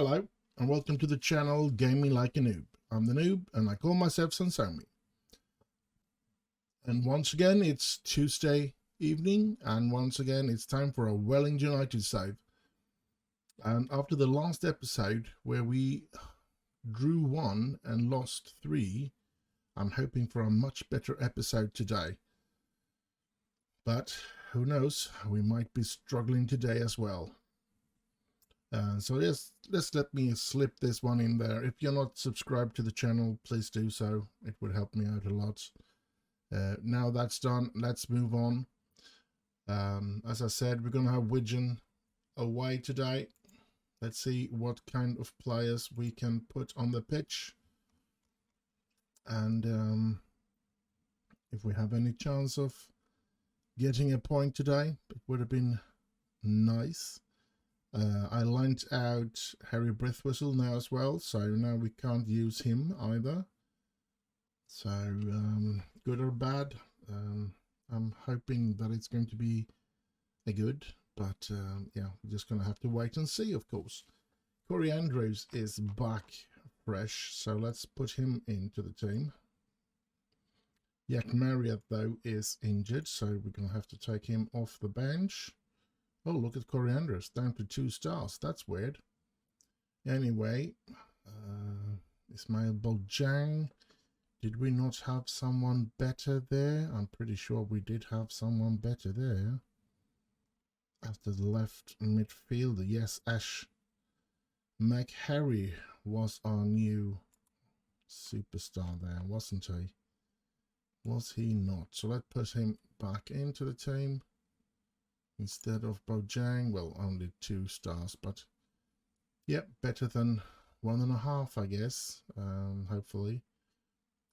Hello, and welcome to the channel Gaming Like a Noob. I'm the Noob, and I call myself Sansomi. And once again, it's Tuesday evening, and once again, it's time for a Wellington United save. And after the last episode, where we drew 1 and lost 3, I'm hoping for a much better episode today. But who knows, we might be struggling today as well. So let's let me slip this one in there. If you're not subscribed to the channel, please do so. It would help me out a lot. Now that's done, let's move on. As I said, we're going to have Wigan away today. Let's see what kind of players we can put on the pitch. And if we have any chance of getting a point today, it would have been nice. I lent out Harry Breathwhistle now as well, so now we can't use him either. So, good or bad, I'm hoping that it's going to be a good, but yeah, we're just going to have to wait and see, of course. Corey Andrews is back fresh, so let's put him into the team. Jack Marriott, though, is injured, so we're going to have to take him off the bench. Oh, look at Corianders, down to 2 stars. That's weird. Anyway, Ismail Boljang. Did we not have someone better there? I'm pretty sure we did have someone better there. After the left midfielder, yes, Ash McHarry was our new superstar there, wasn't he? Was he not? So let's put him back into the team. Instead of Bojang, well, only 2 stars, but yeah, better than 1.5, I guess. Hopefully.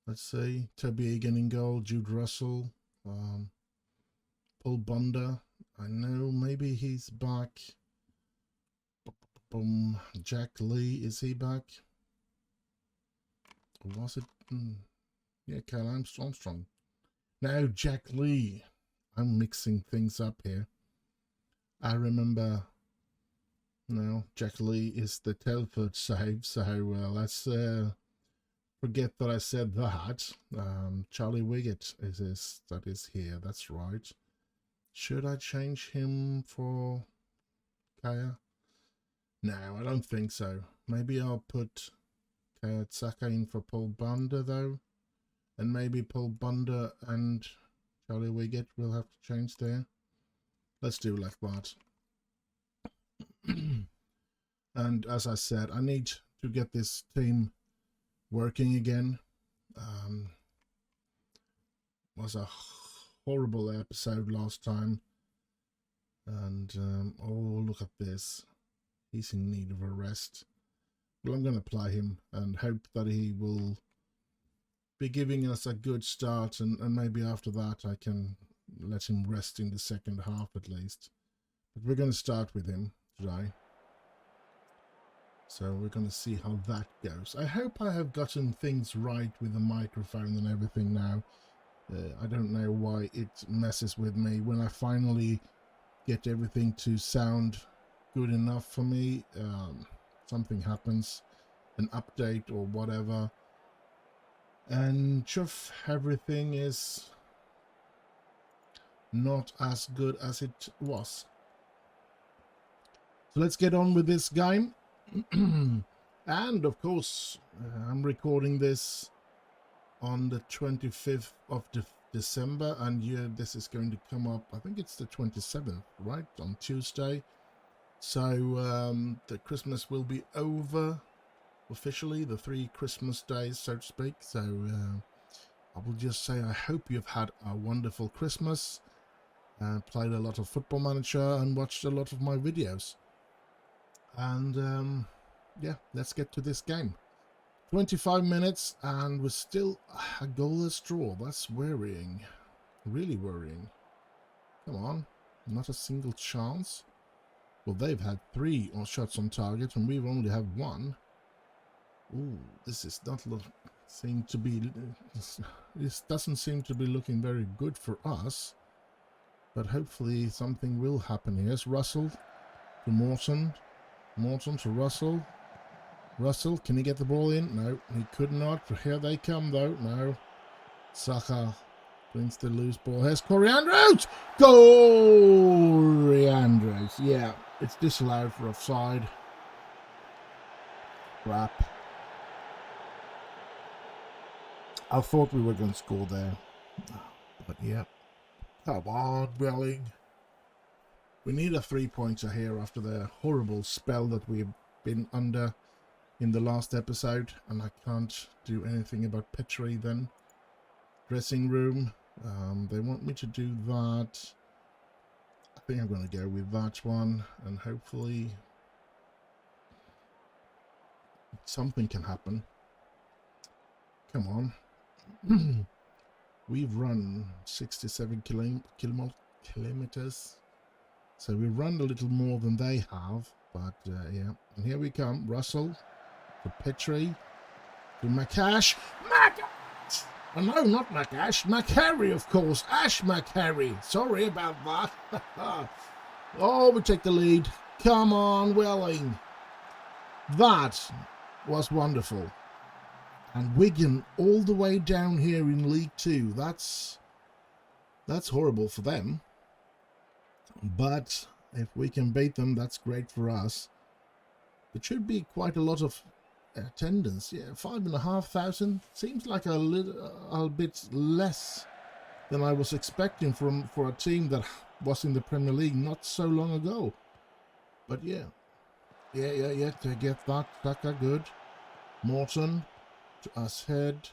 Let's see. Toby Egan in goal, Jude Russell, Paul Bonder. I know maybe he's back. Boom. Jack Lee, is he back? Or was it? Yeah, Kyle Armstrong. Now Jack Lee. I'm mixing things up here. I remember, no, Jack Lee is the Telford save, so let's forget that I said that. Charlie Wiggett that is here, that's right. Should I change him for Kaya? No, I don't think so. Maybe I'll put Kaya Tsaka in for Paul Bunda, though. And maybe Paul Bunda and Charlie Wiggett will have to change there. Let's do like that. And as I said, I need to get this team working again. Was a horrible episode last time. And oh, look at this. He's in need of a rest. Well, I'm going to play him and hope that he will be giving us a good start, and maybe after that I can let him rest in the second half at least. But we're going to start with him today. So we're going to see how that goes. I hope I have gotten things right with the microphone and everything now. I don't know why it messes with me. When I finally get everything to sound good enough for me, something happens, an update or whatever. And chuff, everything is not as good as it was. So let's get on with this game. And of course, I'm recording this on the 25th of December, and yeah, this is going to come up, I think it's the 27th, right, on Tuesday. So the Christmas will be over. Officially, the 3 Christmas days, so to speak. So I will just say I hope you've had a wonderful Christmas, played a lot of Football Manager and watched a lot of my videos. And yeah, let's get to this game. 25 minutes and we're still a goalless draw. That's worrying, really worrying. Come on, not a single chance. Well, they've had 3 shots on target and we've only had 1. Ooh, this is not seem to be. This doesn't seem to be looking very good for us. But hopefully something will happen here. It's Russell to Morton, Morton to Russell. Russell, can he get the ball in? No, he could not. Here they come, though. No. Saka brings the loose ball. Here's Corey Andrews! Corey Andrews. Yeah, it's disallowed for offside. Crap. I thought we were going to score there. But yeah. Come on, Welling. We need a 3-pointer here after the horrible spell that we've been under in the last episode. And I can't do anything about Petrie then. Dressing room. They want me to do that. I think I'm going to go with that one. And hopefully something can happen. Come on. We've run 67 kilometers. So we run a little more than they have. But yeah. And here we come. Russell. To Petrie. To Makash. Makash! Oh, no, not Makash. McHarry, of course. Ash McHarry. Sorry about that. Oh, we take the lead. Come on, Welling. That was wonderful. And Wigan all the way down here in League 2. That's horrible for them. But if we can beat them, that's great for us. It should be quite a lot of attendance. Yeah, 5,500 seems like a bit less than I was expecting for a team that was in the Premier League not so long ago. But yeah, to get that Saka good. Morton to us head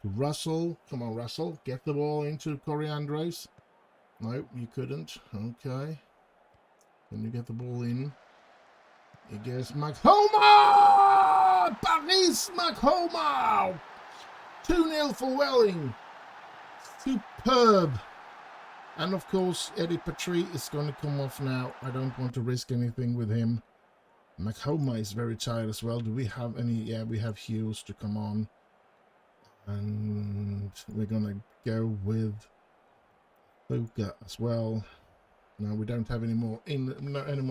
to Russell. Come on, Russell, get the ball into Corey Andrews. No, you couldn't. Okay, can you get the ball in? It goes Maghoma! Paris Maghoma! 2-0 for Welling. Superb. And of course, Eddie Petrie is going to come off now. I don't want to risk anything with him. Maghoma is very tired as well. Do we have any? Yeah, we have Hughes to come on. And we're going to go with Luca as well. Now we don't have any more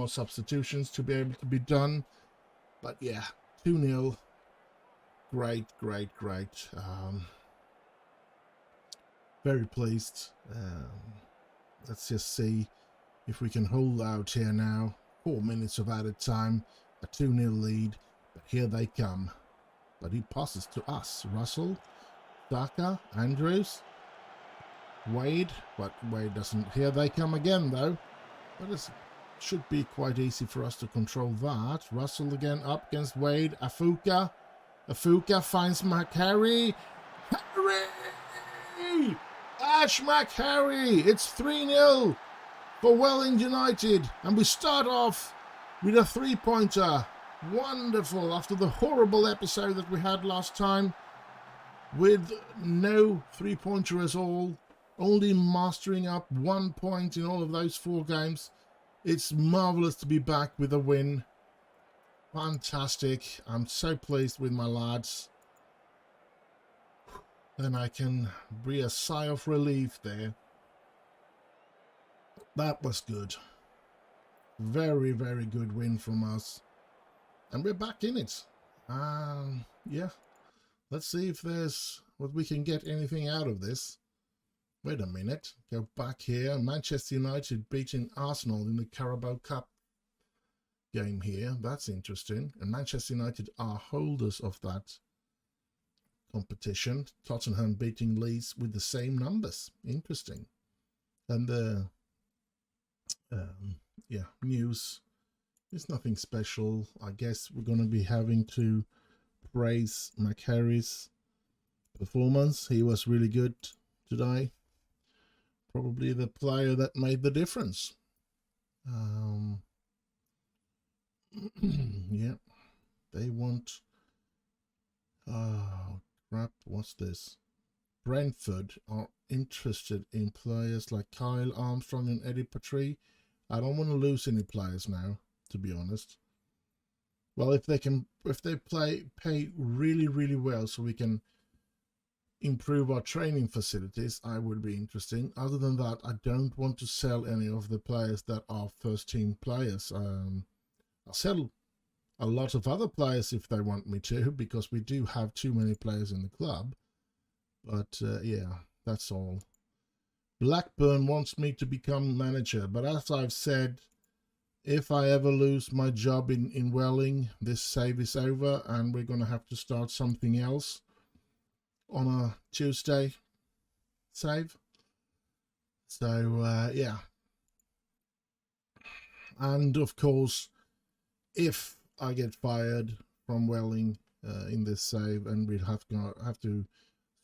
substitutions to be able to be done, but yeah, 2-0. Great. Very pleased. Let's just see if we can hold out here now. 4 minutes of added time, a 2-0 lead, but here they come. But he passes to us. Russell, Saka, Andrews. Wade, but Wade doesn't. Here they come again, though. But it should be quite easy for us to control that. Russell again up against Wade. Afuka finds McHarry. Harry! Ash McHarry! It's 3-0 for Welling United. And we start off with a 3-pointer. Wonderful. After the horrible episode that we had last time. With no 3-pointer at all. Only mastering up 1 point in all of those 4 games. It's marvellous to be back with a win. Fantastic. I'm so pleased with my lads. Then I can breathe a sigh of relief there. That was good. Very, very good win from us. And we're back in it. Yeah. Let's see if there's what we can get anything out of this. Wait a minute, go back here. Manchester United beating Arsenal in the Carabao Cup game here. That's interesting. And Manchester United are holders of that competition. Tottenham beating Leeds with the same numbers. Interesting. And the news is nothing special. I guess we're going to be having to praise McHarry's performance. He was really good today. Probably the player that made the difference. Yeah, they want. Oh crap! What's this? Brentford are interested in players like Kyle Armstrong and Eddie Petrie. I don't want to lose any players now, to be honest. Well, if they pay really, really well, so we can improve our training facilities, I would be interesting. Other than that, I don't want to sell any of the players that are first team players. I'll sell a lot of other players if they want me to, because we do have too many players in the club. But yeah, that's all. Blackburn wants me to become manager, but as I've said, if I ever lose my job in Welling, this save is over and we're going to have to start something else on a Tuesday save. So yeah, and of course, if I get fired from Welling in this save and we have to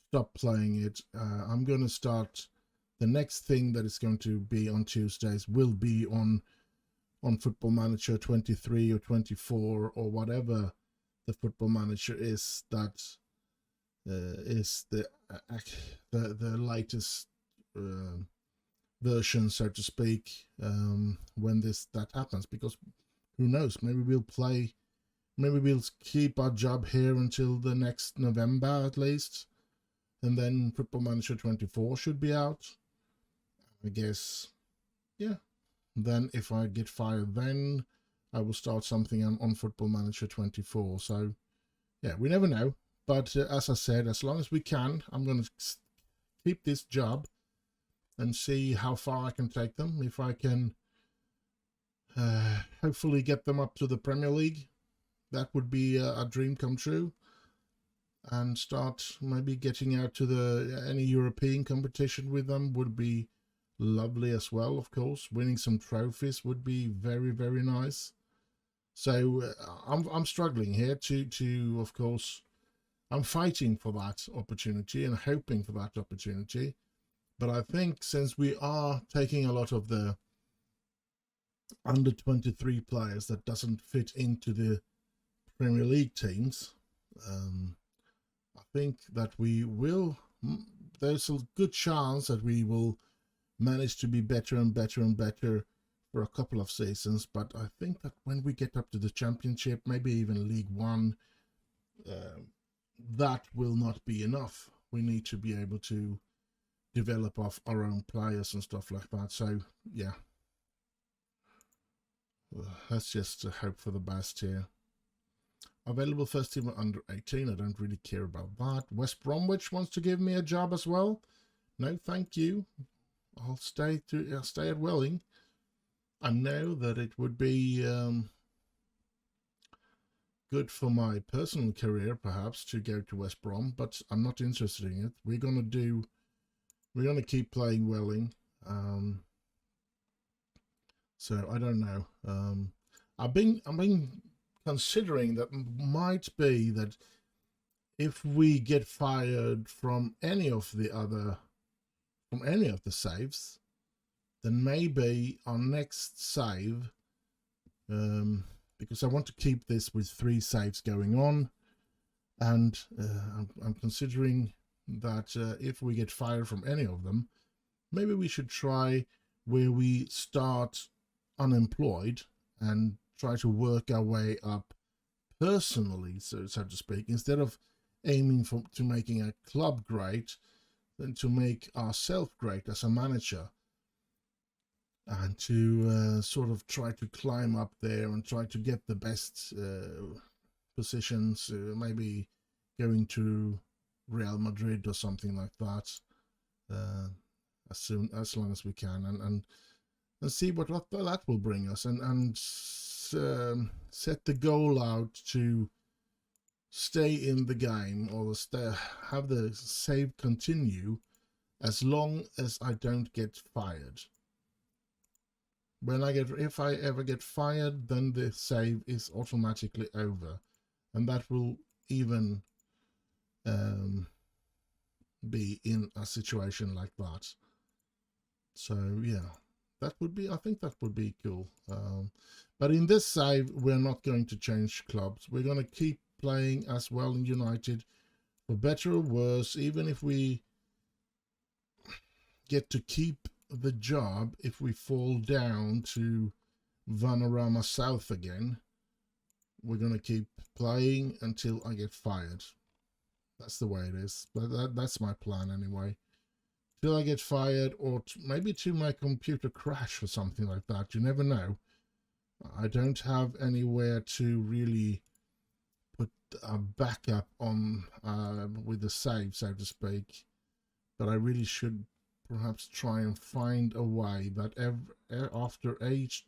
stop playing it, I'm going to start. The next thing that is going to be on Tuesdays will be on Football Manager 23 or 24 or whatever the Football Manager is that is the latest version, so to speak, when that happens. Because who knows? Maybe we'll keep our job here until the next November at least, and then Football Manager 24 should be out. I guess, yeah. Then if I get fired, then I will start something on Football Manager 24. So, yeah, we never know. But as I said, as long as we can, I'm going to keep this job and see how far I can take them. If I can hopefully get them up to the Premier League, that would be a dream come true. And start maybe getting out to any European competition with them would be lovely as well. Of course, winning some trophies would be very, very nice. So I'm struggling here to of course, I'm fighting for that opportunity and hoping for that opportunity. But I think since we are taking a lot of the under 23 players that doesn't fit into the Premier League teams, I think that we will, there's a good chance that we will manage to be better and better and better for a couple of seasons. But I think that when we get up to the Championship, maybe even League One, that will not be enough. We need to be able to develop our own players and stuff like that. So yeah, let's just hope for the best here. Available first team under 18. I don't really care about that. West Bromwich wants to give me a job as well. No, thank you. I'll stay at Welling. I know that it would be good for my personal career, perhaps, to go to West Brom, but I'm not interested in it. We're gonna keep playing Welling. So I don't know. I've been considering that might be that if we get fired from any of the saves, then maybe our next save, because I want to keep this with 3 saves going on, and I'm considering that if we get fired from any of them, maybe we should try where we start unemployed and try to work our way up personally, so to speak, instead of aiming to making a club great, then to make ourselves great as a manager, and to sort of try to climb up there and try to get the best positions, maybe going to Real Madrid or something like that, as long as we can, and see what that will bring us, and set the goal out to stay in the game, or have the save continue as long as I don't get fired. If I ever get fired, then the save is automatically over, and that will even be in a situation like that. So yeah, I think that would be cool. But in this save, we're not going to change clubs. We're going to keep playing as Welling United, for better or worse. Even if we get to keep the job, if we fall down to Vanarama South again, we're going to keep playing until I get fired. That's the way it is. But that's my plan anyway. Till I get fired, or maybe till my computer crash or something like that. You never know. I don't have anywhere to really put a backup on with the save, so to speak. But I really should perhaps try and find a way that after each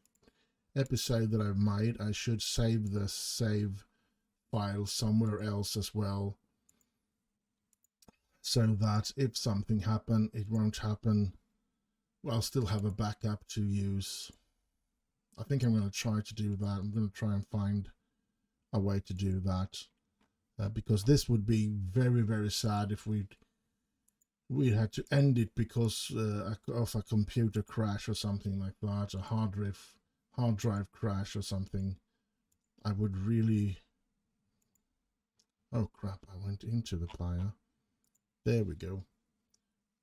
episode that I've made, I should save the save file somewhere else as well, so that if something happen, it won't happen. Well, I'll still have a backup to use. I think I'm going to try to do that. I'm going to try and find a way to do that, because this would be very, very sad if we had to end it because of a computer crash or something like that, a hard drive crash or something. I would really... Oh crap, I went into the player. There we go.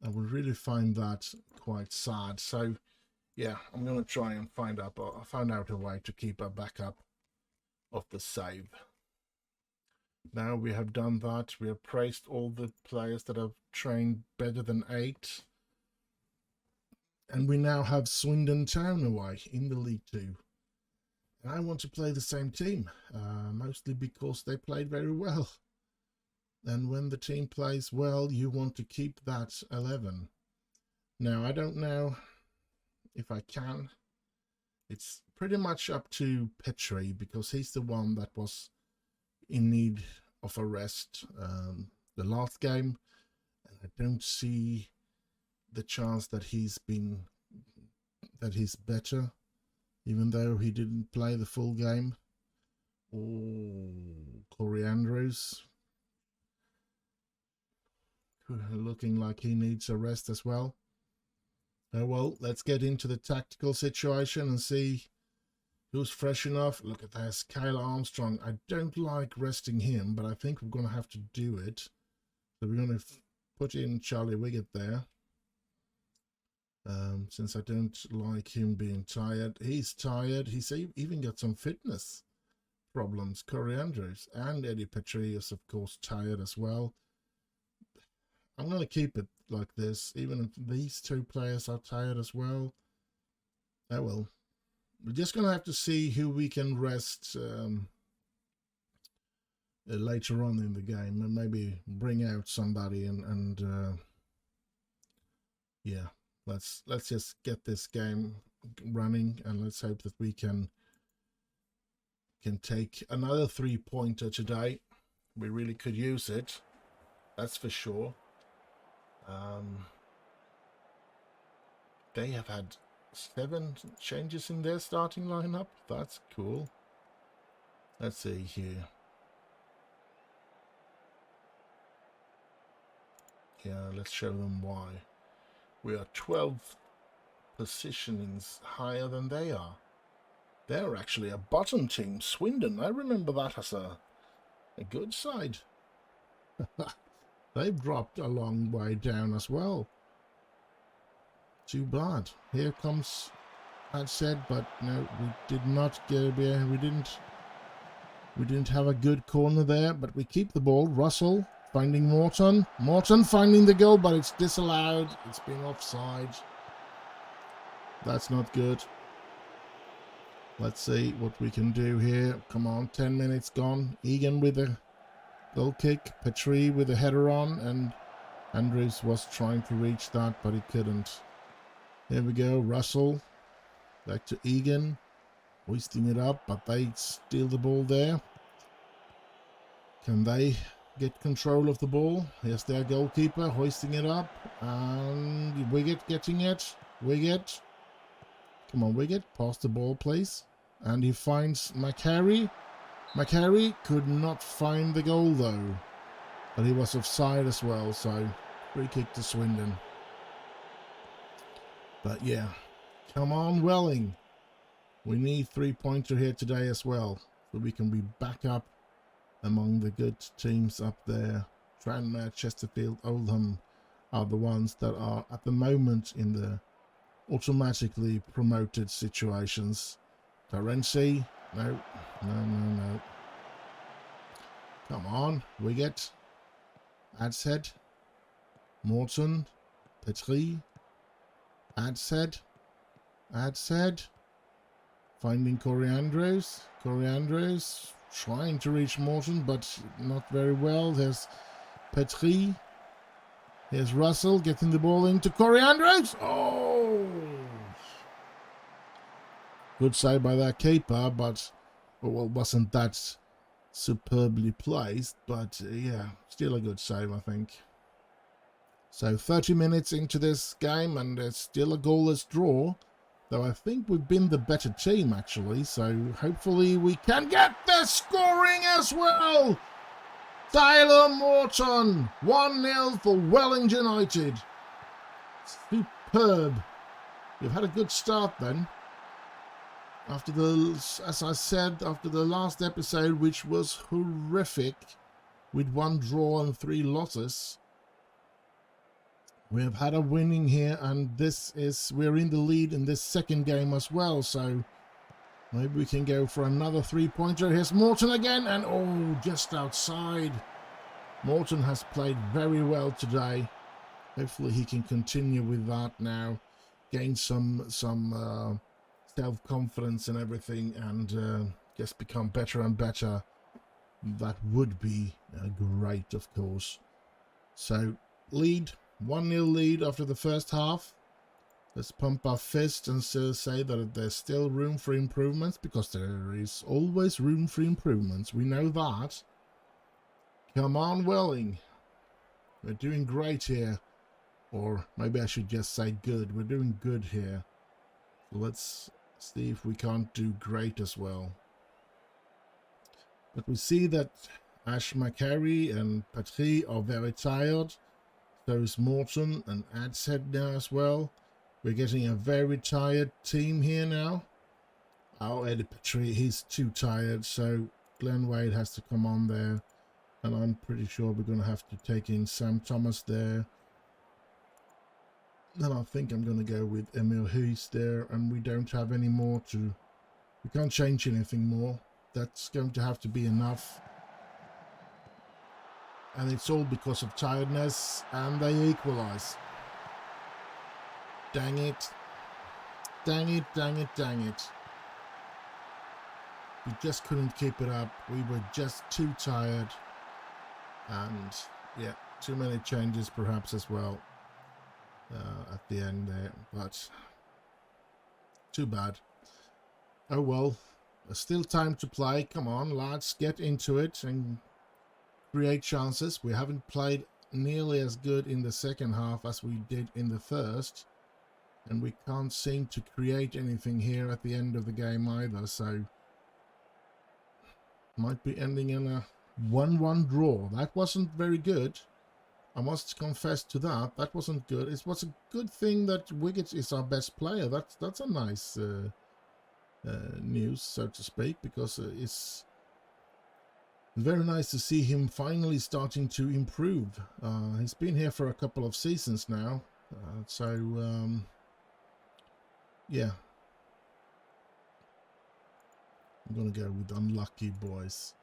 I would really find that quite sad. So yeah, I'm going to try and find out a way to keep a backup of the save. Now we have done that. We have praised all the players that have trained better than 8. And we now have Swindon Town away in the League 2. And I want to play the same team, mostly because they played very well. And when the team plays well, you want to keep that 11. Now, I don't know if I can. It's pretty much up to Petrie, because he's the one that was in need of a rest the last game. And I don't see the chance that he's better, even though he didn't play the full game. Oh, Corey Andrews looking like he needs a rest as well. Oh well, let's get into the tactical situation and see who's fresh enough. Look at this, Kyle Armstrong. I don't like resting him, but I think we're going to have to do it. So we're going to put in Charlie Wiggett there. Since I don't like him being tired. He's tired. He's even got some fitness problems. Corey Andrews and Eddie Petrie is, of course, tired as well. I'm going to keep it like this, even if these 2 players are tired as well. Oh well. We're just going to have to see who we can rest later on in the game, and maybe bring out somebody and yeah. Let's just get this game running, and let's hope that we can take another 3-pointer today. We really could use it, that's for sure. They have had 7 changes in their starting lineup. That's cool. Let's see here. Yeah, let's show them why. We are 12 positionings higher than they are. They're actually a bottom team, Swindon. I remember that as a good side. They've dropped a long way down as well. Too bad. Here comes that said, but no, we did not get there. We didn't have a good corner there, but we keep the ball. Russell finding Morton. Morton finding the goal, but it's disallowed. It's been offside. That's not good. Let's see what we can do here. Come on, 10 minutes gone. Egan with a goal kick. Petrie with a header on, and Andrews was trying to reach that, but he couldn't. Here we go. Russell back to Egan, hoisting it up, but they steal the ball there. Can they get control of the ball? Here's their goalkeeper hoisting it up, and Wiggett getting it. Wiggett, come on, Wiggett, pass the ball, please. And he finds McHarry. McHarry could not find the goal though, but he was offside as well, so free kick to Swindon. But yeah, come on, Welling. We need 3-pointer here today as well, so we can be back up among the good teams up there. Tranmere, Chesterfield, Oldham are the ones that are at the moment in the automatically promoted situations. Terenci, no. Come on, Wiggett, Adshead, Morton, Petrie, Adshead, Finding Coriandros. Coriandros trying to reach Morton, but not very well. There's Petri. Here's Russell getting the ball into Coriandros. Oh! Good save by that keeper, but well, wasn't that superbly placed. But yeah, still a good save, I think. So 30 minutes into this game, and there's still a goalless draw. Though I think we've been the better team, actually. So hopefully we can get the scoring as well. Tyler Morton, 1-0 for Welling United. Superb. We've had a good start then. After as I said, after the last episode, which was horrific, with 1 draw and 3 losses. We have had a winning here, and we're in the lead in this second game as well, so maybe we can go for another 3-pointer. Here's Morton again, and oh, just outside. Morton has played very well today. Hopefully he can continue with that now, gain some self-confidence and everything, and just become better and better. That would be great, of course. So, lead. 1-0 lead after the first half. Let's pump our fist and still say that there's still room for improvements, because there is always room for improvements. We know that. Come on, Welling. We're doing great here. Or maybe I should just say good. We're doing good here. So let's see if we can't do great as well. But we see that Ash McCary and Patry are very tired. So is Morton and Adshead now as well. We're getting a very tired team here now. Oh, Eddie Patry, he's too tired, so Glenn Wade has to come on there. And I'm pretty sure we're going to have to take in Sam Thomas there. Then I think I'm going to go with Emil Huys there, and we don't have any more to... We can't change anything more. That's going to have to be enough. And it's all because of tiredness, and they equalise. Dang it. Dang it, dang it, dang it. We just couldn't keep it up. We were just too tired. And, yeah, too many changes perhaps as well at the end there. But, too bad. Oh well. There's still time to play. Come on, lads, get into it and create chances. We haven't played nearly as good in the second half as we did in the first, and we can't seem to create anything here at the end of the game either, so might be ending in a 1-1 draw. That wasn't very good. I must confess to that. That wasn't good. It was a good thing that Wiggett is our best player. That's a nice news, so to speak, because it's very nice to see him finally starting to improve. He's been here for a couple of seasons now, yeah. I'm gonna go with unlucky, boys,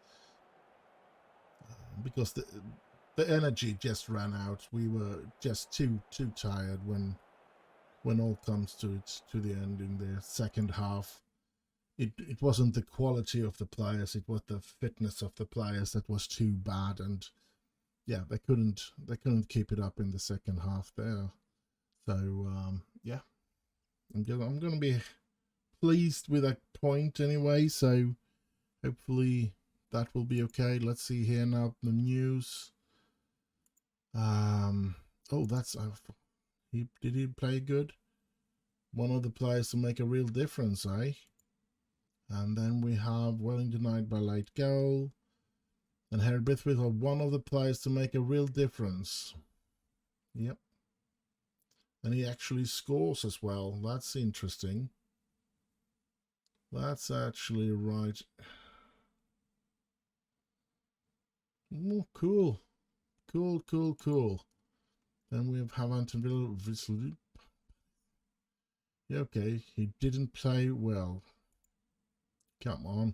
because the energy just ran out. We were just too tired when all comes to it, to the end in the second half. It wasn't the quality of the players, it was the fitness of the players that was too bad, and yeah, they couldn't keep it up in the second half there. So yeah, I'm gonna be pleased with that point anyway, so hopefully that will be okay. Let's see here now the news. Oh, that's did he play good? One of the players to make a real difference, eh? And then we have Welling denied by late goal. And Harry Brithwaite are one of the players to make a real difference. Yep. And he actually scores as well. That's interesting. That's actually right. Oh, cool. Cool. Then we have Havantonville. Yeah, okay, he didn't play well. Come on.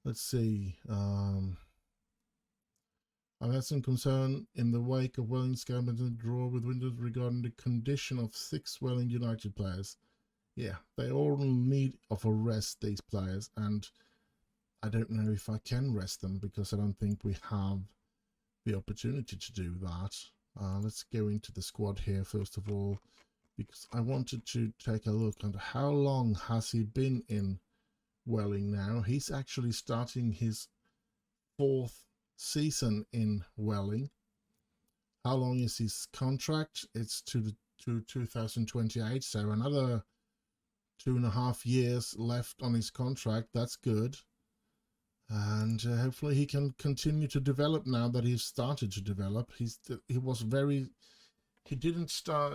Let's see. I've had some concern in the wake of Welling's Scarborough draw with Windows regarding the condition of 6 Welling United players. yeah, they all need of a rest, these players, and I don't know if I can rest them because I don't think we have the opportunity to do that. Let's go into the squad here first of all, because I wanted to take a look at how long has he been in Welling now. He's actually starting his 4th season in Welling. How long is his contract? It's to 2028, so another 2.5 years left on his contract. That's good. And hopefully he can continue to develop now that he's started to develop. He didn't start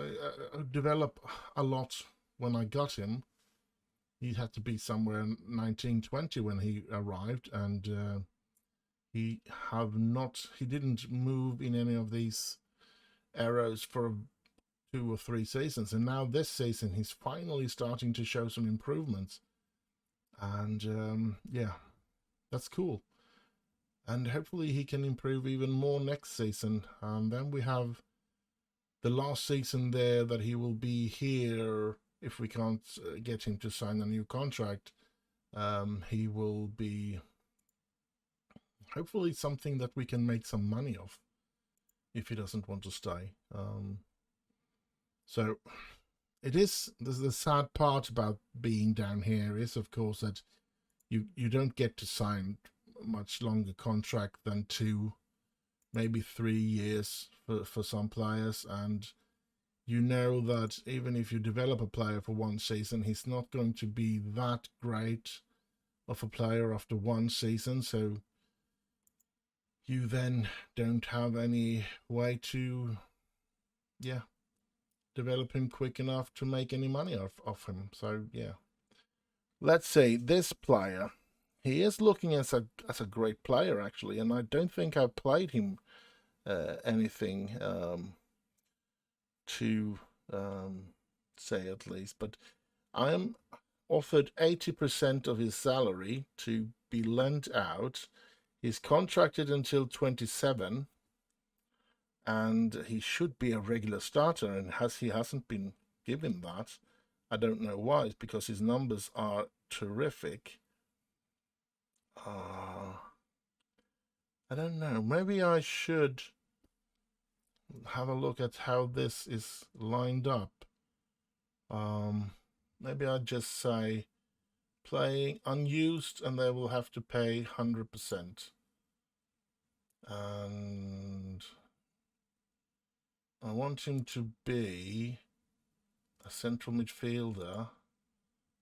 develop a lot when I got him. He had to be somewhere in 1920 when he arrived, and he didn't move in any of these eras for 2 or 3 seasons, and now this season he's finally starting to show some improvements, and yeah, that's cool. And hopefully he can improve even more next season. And then we have the last season there that he will be here if we can't get him to sign a new contract. He will be hopefully something that we can make some money of if he doesn't want to stay. So it is, the sad part about being down here is, of course, that you don't get to sign much longer contract than 2, maybe 3 years for some players, and you know that even if you develop a player for 1 season, he's not going to be that great of a player after 1 season, so you then don't have any way to develop him quick enough to make any money off him. So yeah, let's say this player, he is looking as a great player actually, and I don't think I've played him anything to say at least, but I am offered 80% of his salary to be lent out. He's contracted until 27, and he should be a regular starter, and he hasn't been given that. I don't know why. It's because his numbers are terrific. I don't know. Maybe I should have a look at how this is lined up. Maybe I'd just say playing unused, and they will have to pay 100%. And I want him to be a central midfielder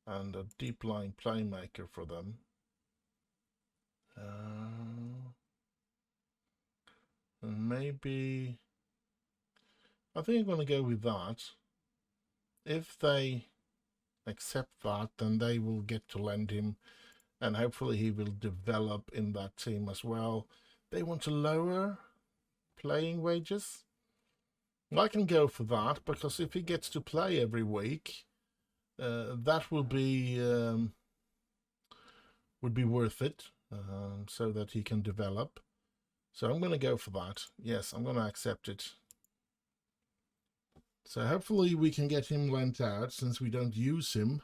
and a deep line playmaker for them. And maybe I think I'm going to go with that. If they accept that, then they will get to lend him, and hopefully he will develop in that team as well. They want to lower playing wages. I can go for that, because if he gets to play every week, that would be worth it, so that he can develop. So I'm going to go for that. Yes, I'm going to accept it. So hopefully we can get him lent out, since we don't use him,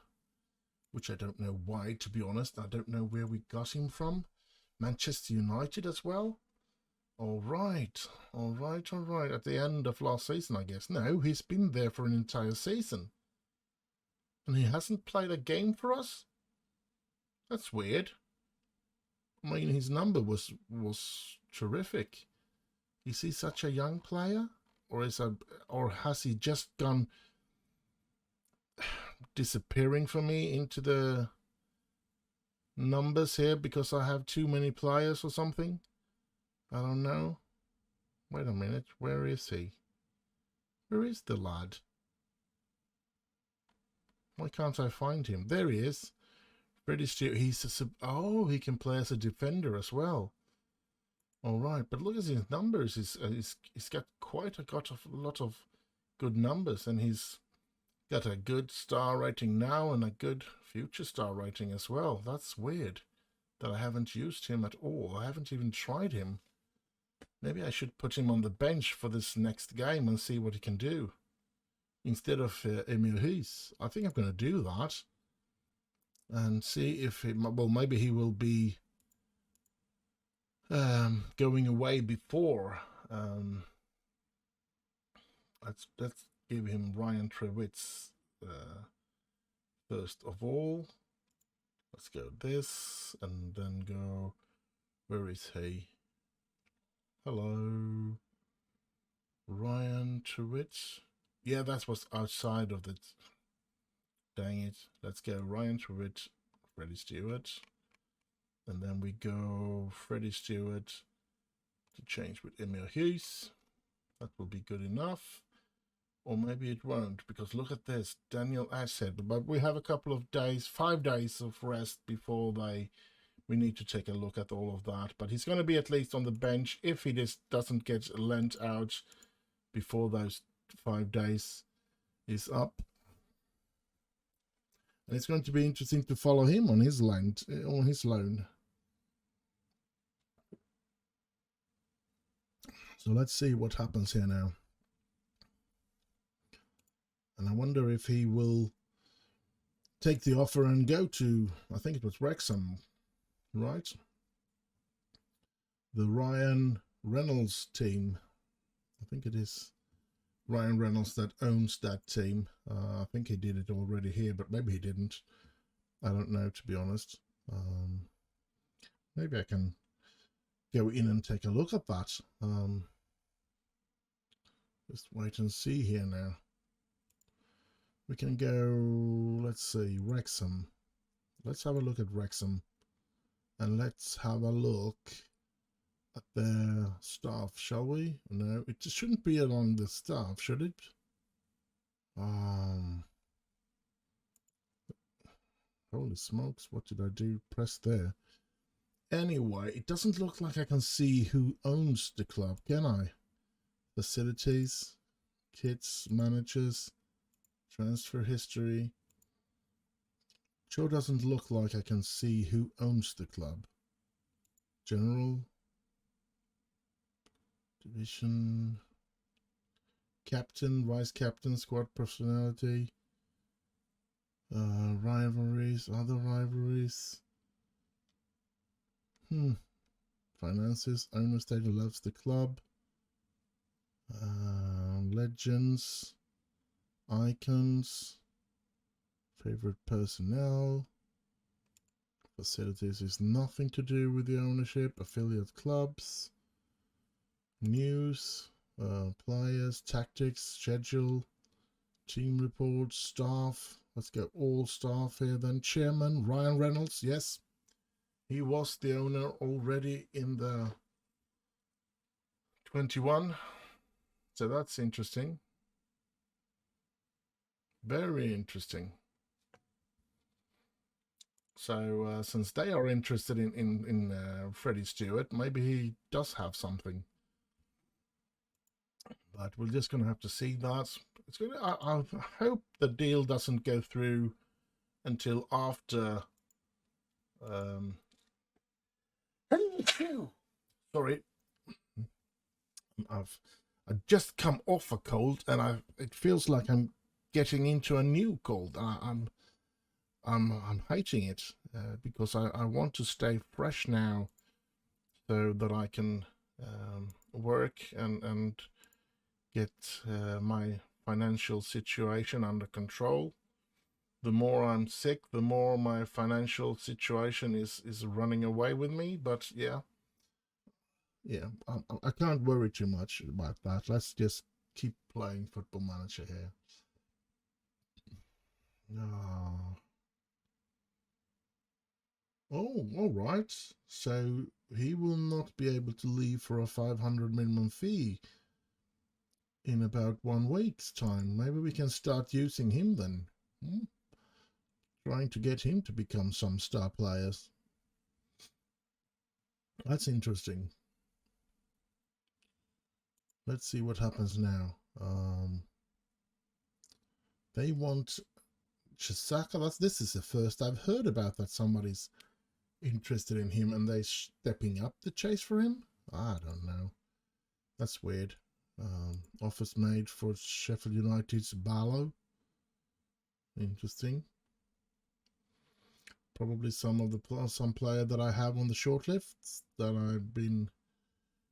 which I don't know why, to be honest. I don't know where we got him from. Manchester United as well? All right. At the end of last season, I guess. No, he's been there for an entire season. And he hasn't played a game for us? That's weird. I mean, his number was terrific. Is he such a young player? Or has he just gone disappearing for me into the numbers here because I have too many players or something? I don't know. Wait a minute, where is he? Where is the lad? Why can't I find him? There he is. Freddie Stewart. He can play as a defender as well. All right, but look at his numbers. He's got quite a lot of good numbers, and he's got a good star rating now and a good future star rating as well. That's weird that I haven't used him at all. I haven't even tried him. Maybe I should put him on the bench for this next game and see what he can do. instead of Emil Hayes. I think I'm going to do that and see if he, well, maybe he will be going away before. Let's give him Ryan Trewitz first of all. Let's go this and then go. Where is he? Hello, Ryan Trewitz. Yeah, that was outside of the. Dang it. Let's go Ryan Trewitz, Freddie Stewart. And then we go Freddie Stewart to change with Emil Hughes. That will be good enough. Or maybe it won't, because look at this. Daniel Asset. But we have a couple of days, 5 days of rest before we need to take a look at all of that. But he's going to be at least on the bench if he just doesn't get lent out before those 5 days is up. And it's going to be interesting to follow him on his loan. So let's see what happens here now. And I wonder if he will take the offer and go to, I think it was Wrexham, right? The Ryan Reynolds team. I think it is Ryan Reynolds that owns that team. I think he did it already here, but maybe he didn't. I don't know, to be honest. Maybe I can go in and take a look at that. Just wait and see here now. We can go, let's see, Wrexham. Let's have a look at Wrexham. And let's have a look at their staff, shall we? No, it shouldn't be along the staff, should it? Holy smokes, what did I do? Press there. Anyway, it doesn't look like I can see who owns the club, can I? Facilities, kits, managers, transfer history. Sure doesn't look like I can see who owns the club. General, division, captain, vice captain, squad personality, rivalries, other rivalries. Finances, owner stated loves the club. Legends, icons, favorite personnel. Facilities is nothing to do with the ownership. Affiliate clubs, news, players, tactics, schedule, team reports, staff. Let's go all staff here then. Chairman Ryan Reynolds, yes, he was the owner already in the 21, so that's interesting. Very interesting. So since they are interested in Freddie Stewart, maybe he does have something. But we're just going to have to see that. It's going to, I hope the deal doesn't go through until after. Sorry, I've just come off a cold, and it feels like I'm getting into a new cold. I'm hating it because I want to stay fresh now, so that I can work and get my financial situation under control. The more I'm sick, the more my financial situation is running away with me. But yeah, I can't worry too much about that. Let's just keep playing Football Manager here. Oh, all right. So he will not be able to leave for a 500 minimum fee in about 1 week's time. Maybe we can start using him then. Trying to get him to become some star players. That's interesting. Let's see what happens now. They want Chisaka. This is the first I've heard about that somebody's interested in him and they're stepping up the chase for him. I don't know. That's weird. Offers made for Sheffield United's Barlow. Interesting. Probably some player that I have on the shortlist that I've been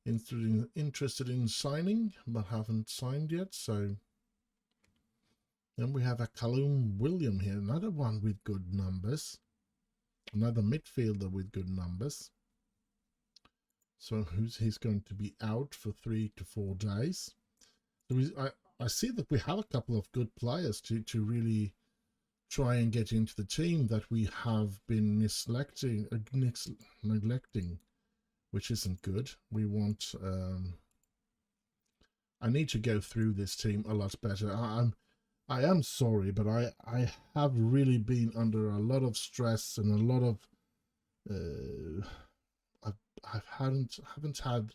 interested in signing but haven't signed yet. So then we have a Callum William here, another one with good numbers, another midfielder with good numbers. So he's going to be out for 3 to 4 days. So I see that we have a couple of good players to really try and get into the team that we have been neglecting, which isn't good. We want I need to go through this team a lot better. I am sorry, but I have really been under a lot of stress and a lot of I haven't had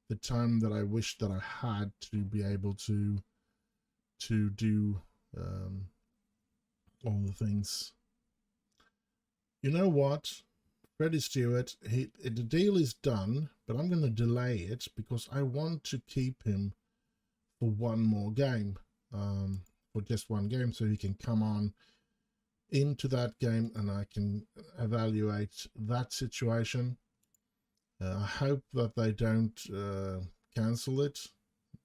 the time that I wish that I had to be able to do all the things. You know what, Freddie Stewart, the deal is done, but I'm going to delay it because I want to keep him for one more game, for just one game, so he can come on into that game and I can evaluate that situation. I hope that they don't cancel it,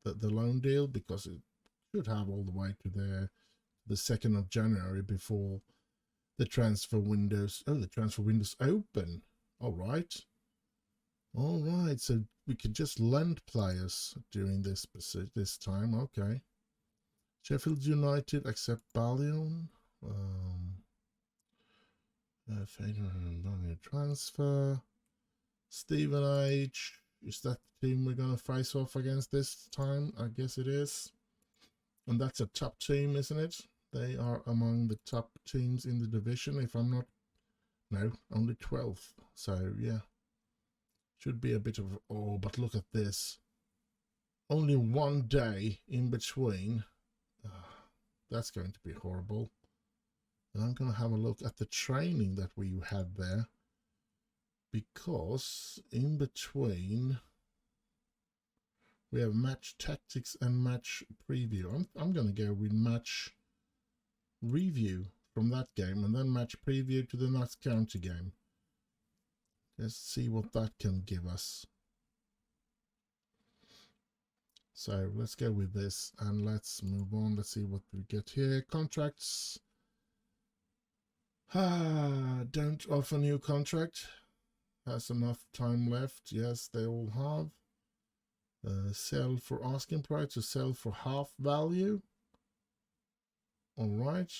the loan deal, because it should have all the way to the 2nd of January before the transfer windows. Oh, the transfer windows open. All right, so we could just lend players during this time. Okay. Sheffield United accept Ballion. Transfer. Stephen H. Is that the team we're going to face off against this time? I guess it is. And that's a top team, isn't it? They are among the top teams in the division, if I'm not... No, only 12th. So, yeah. Should be a bit of... Oh, but look at this. Only one day in between. That's going to be horrible. And I'm going to have a look at the training that we had there. Because in between we have match tactics and match preview. I'm going to go with match review from that game and then match preview to the Notts County game. Let's see what that can give us. So let's go with this and let's move on. Let's see what we get here. Contracts. Don't offer new contract. Has enough time left. Yes, they all have. Sell for asking price to sell for half value. All right.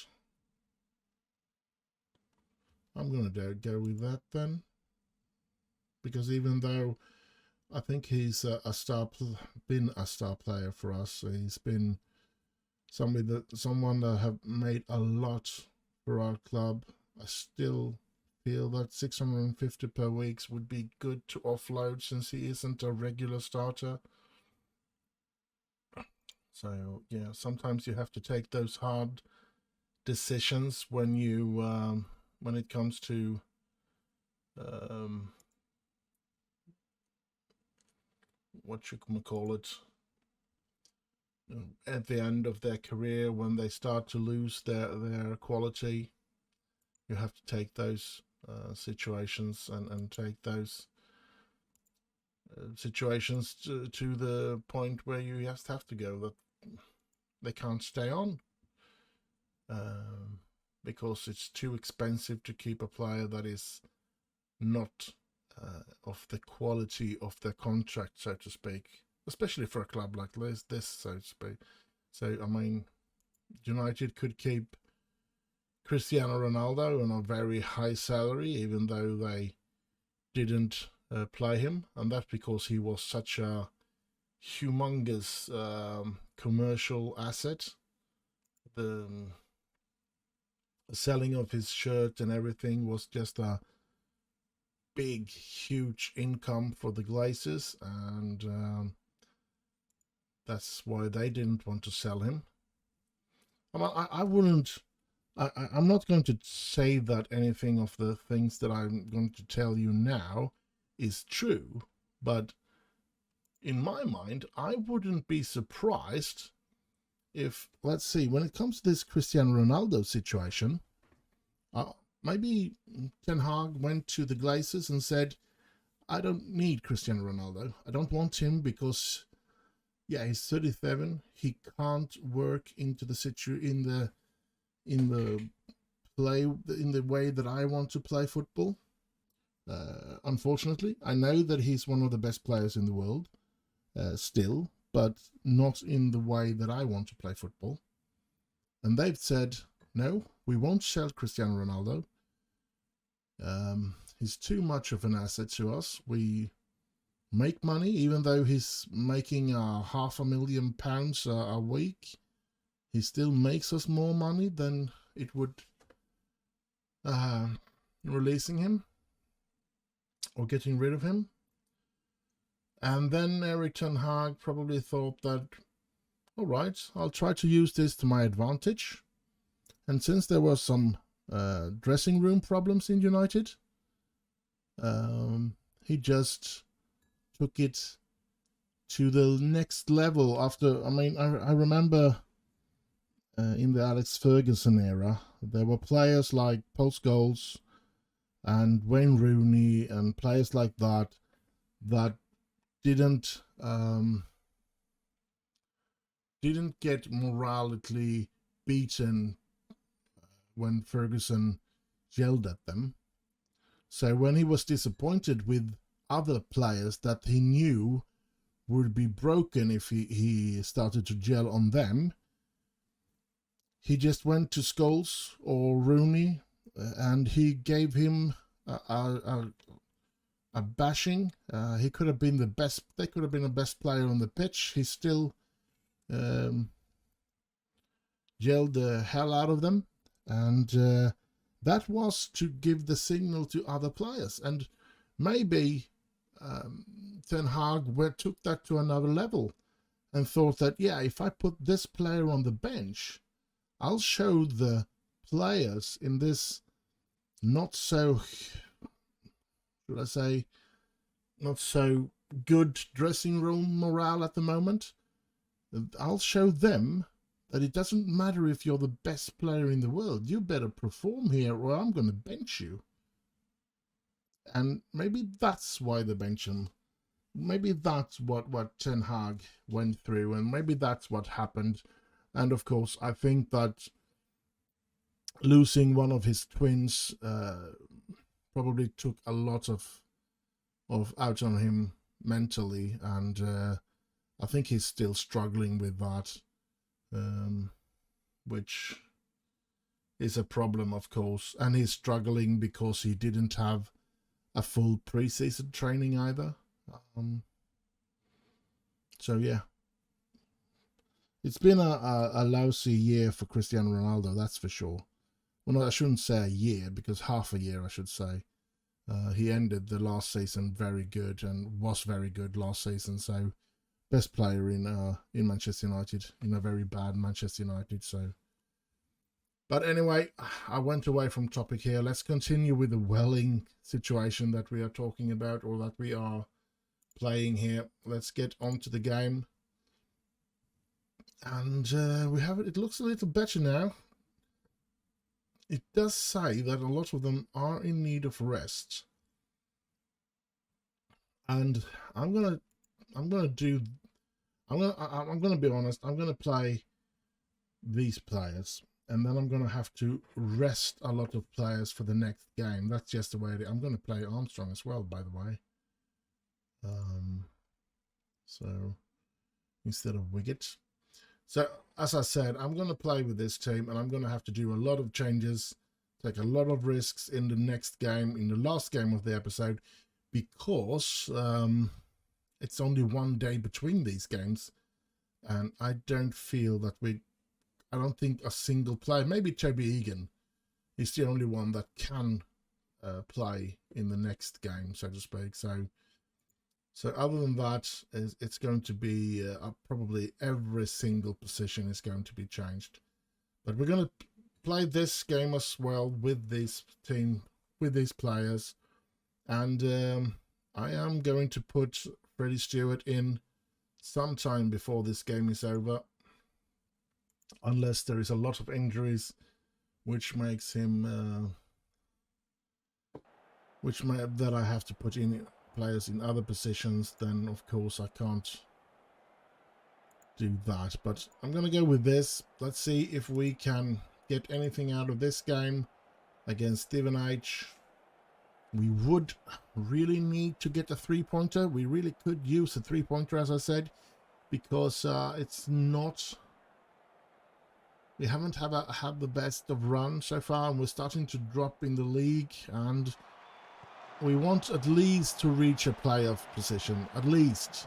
I'm going to go with that then. Because even though I think he's been a star player for us, he's been someone that have made a lot for our club. I still feel that 650 per week would be good to offload since he isn't a regular starter. So yeah, sometimes you have to take those hard decisions when you when it comes to what you can call it, at the end of their career, when they start to lose their quality. You have to take those situations and take those situations to the point where you just have to go that they can't stay on because it's too expensive to keep a player that is not of the quality of their contract, so to speak, especially for a club like this, so to speak. So I mean, United could keep Cristiano Ronaldo on a very high salary, even though they didn't play him, and that's because he was such a humongous commercial asset. The selling of his shirt and everything was just a big, huge income for the Glazers, and that's why they didn't want to sell him. I wouldn't. I'm not going to say that anything of the things that I'm going to tell you now is true, but in my mind, I wouldn't be surprised if, let's see, when it comes to this Cristiano Ronaldo situation, maybe Ten Hag went to the Glazers and said, I don't need Cristiano Ronaldo. I don't want him because, yeah, he's 37. He can't work into the in the way that I want to play football. Unfortunately, I know that he's one of the best players in the world still, but not in the way that I want to play football. And they've said, no, we won't sell Cristiano Ronaldo. He's too much of an asset to us. We make money, even though he's making £500,000 a week. He still makes us more money than it would releasing him or getting rid of him. And then Erik ten Hag probably thought that, all right, I'll try to use this to my advantage. And since there were some dressing room problems in United, he just took it to the next level. After, I mean, I remember in the Alex Ferguson era, there were players like Paul Scholes and Wayne Rooney and players like that didn't get morally beaten when Ferguson yelled at them. So when he was disappointed with other players that he knew would be broken if he started to yell on them, he just went to Scholes or Rooney and he gave him a bashing. He could have been the best. They could have been the best player on the pitch. He still yelled the hell out of them, and that was to give the signal to other players. And maybe Ten Hag took that to another level and thought that, yeah, if I put this player on the bench, I'll show the players in this not so, should I say, not so good dressing room morale at the moment. I'll show them that it doesn't matter if you're the best player in the world. You better perform here or I'm going to bench you. And maybe that's why they bench him. Maybe that's what Ten Hag went through, and maybe that's what happened. And of course, I think that losing one of his twins probably took a lot of out on him mentally, and I think he's still struggling with that, which is a problem, of course. And he's struggling because he didn't have a full pre-season training either. So yeah, it's been a lousy year for Cristiano Ronaldo, that's for sure. Well, no, I shouldn't say a year, because half a year, I should say. He ended the last season very good and was very good last season. So best player in Manchester United, in a very bad Manchester United. So, but anyway, I went away from topic here. Let's continue with the Welling situation that we are talking about, or that we are playing here. Let's get on to the game. And we have it. It looks a little better now. It does say that a lot of them are in need of rest. And I'm gonna be honest. I'm gonna play these players, and then I'm gonna have to rest a lot of players for the next game. That's just the way it is. I'm gonna play Armstrong as well, by the way. So instead of Wiggett. So, as I said, I'm going to play with this team, and I'm going to have to do a lot of changes, take a lot of risks in the next game, in the last game of the episode, because it's only one day between these games, and I don't feel that I don't think a single player, maybe Toby Egan, is the only one that can play in the next game, so to speak. So other than that, it's going to be probably every single position is going to be changed. But we're going to play this game as well with this team, with these players. And I am going to put Freddie Stewart in sometime before this game is over, unless there is a lot of injuries, which makes him that I have to put in players in other positions. Then of course I can't do that, but I'm gonna go with this. Let's see if we can get anything out of this game against Steven H. We would really need to get a 3-pointer. We really could use a 3-pointer, as I said, because it's not, we haven't had the best of run so far, and we're starting to drop in the league, and we want at least to reach a playoff position, at least.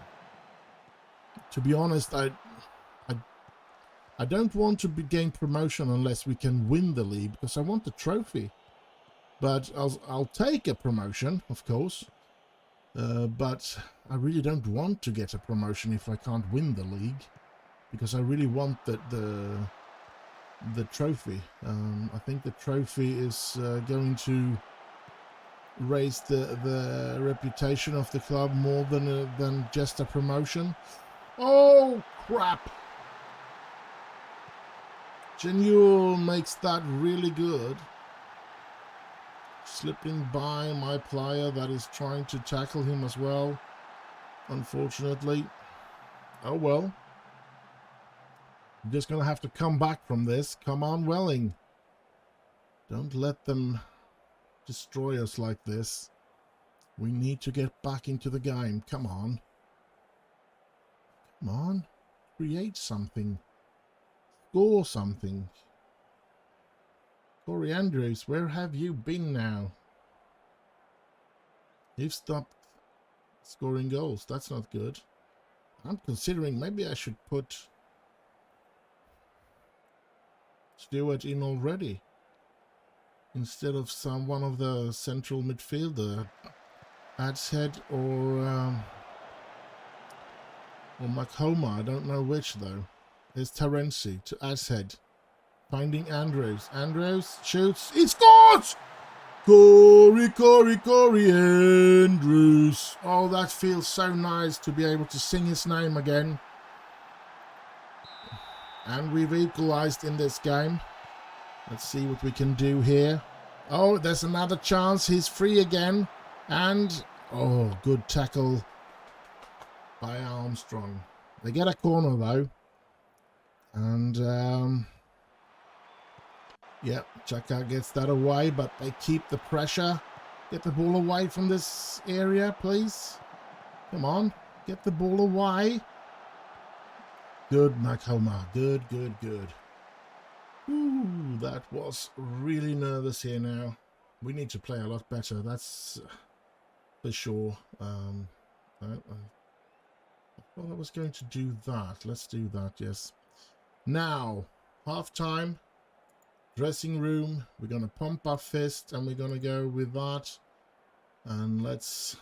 To be honest, I don't want to gain promotion unless we can win the league, because I want the trophy. But I'll take a promotion, of course. But I really don't want to get a promotion if I can't win the league, because I really want the trophy. I think the trophy is going to raise the reputation of the club more than just a promotion. Oh crap! Genu makes that really good. Slipping by my player that is trying to tackle him as well, unfortunately. Oh well. I'm just going to have to come back from this. Come on, Welling. Don't let them destroy us like this. We need to get back into the game. Come on. Come on. Create something. Score something. Corey Andrews, where have you been now? You've stopped scoring goals. That's not good. I'm considering maybe I should put Stewart in already instead of one of the central midfielder, Adshead or Macoma. I don't know which though. There's Terenzi to Adshead. Finding Andrews. Andrews shoots. He scores! Corey Andrews. Oh, that feels so nice to be able to sing his name again. And we've equalized in this game. Let's see what we can do here. Oh, there's another chance. He's free again. And, oh, good tackle by Armstrong. They get a corner though. And, yeah, Chaka gets that away, but they keep the pressure. Get the ball away from this area, please. Come on, get the ball away. Good, Macoma. Good. Ooh, that was really nervous here now. We need to play a lot better, that's for sure. I thought I was going to do that. Let's do that, yes. Now, half time. Dressing room, we're going to pump our fist and we're going to go with that, and let's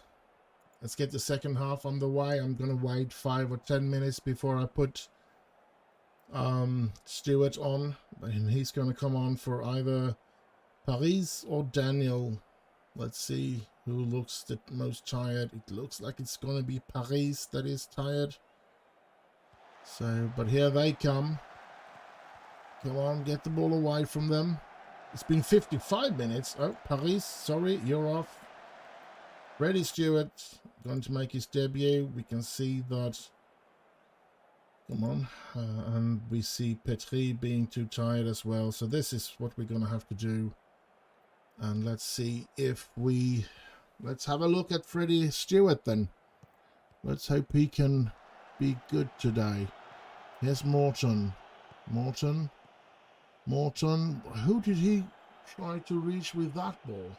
get the second half on the way. I'm going to wait 5 or 10 minutes before I put Stewart on, and he's going to come on for either Paris or Daniel. Let's see who looks the most tired. It looks like it's going to be Paris that is tired, so but here they come. Come on, get the ball away from them. It's been 55 minutes. Oh, Paris, sorry, you're off. Freddie Stewart going to make his debut. We can see that. Come on. And we see Petri being too tired as well. So this is what we're going to have to do. And let's see if we... Let's have a look at Freddie Stewart then. Let's hope he can be good today. Here's Morton. Morton, who did he try to reach with that ball?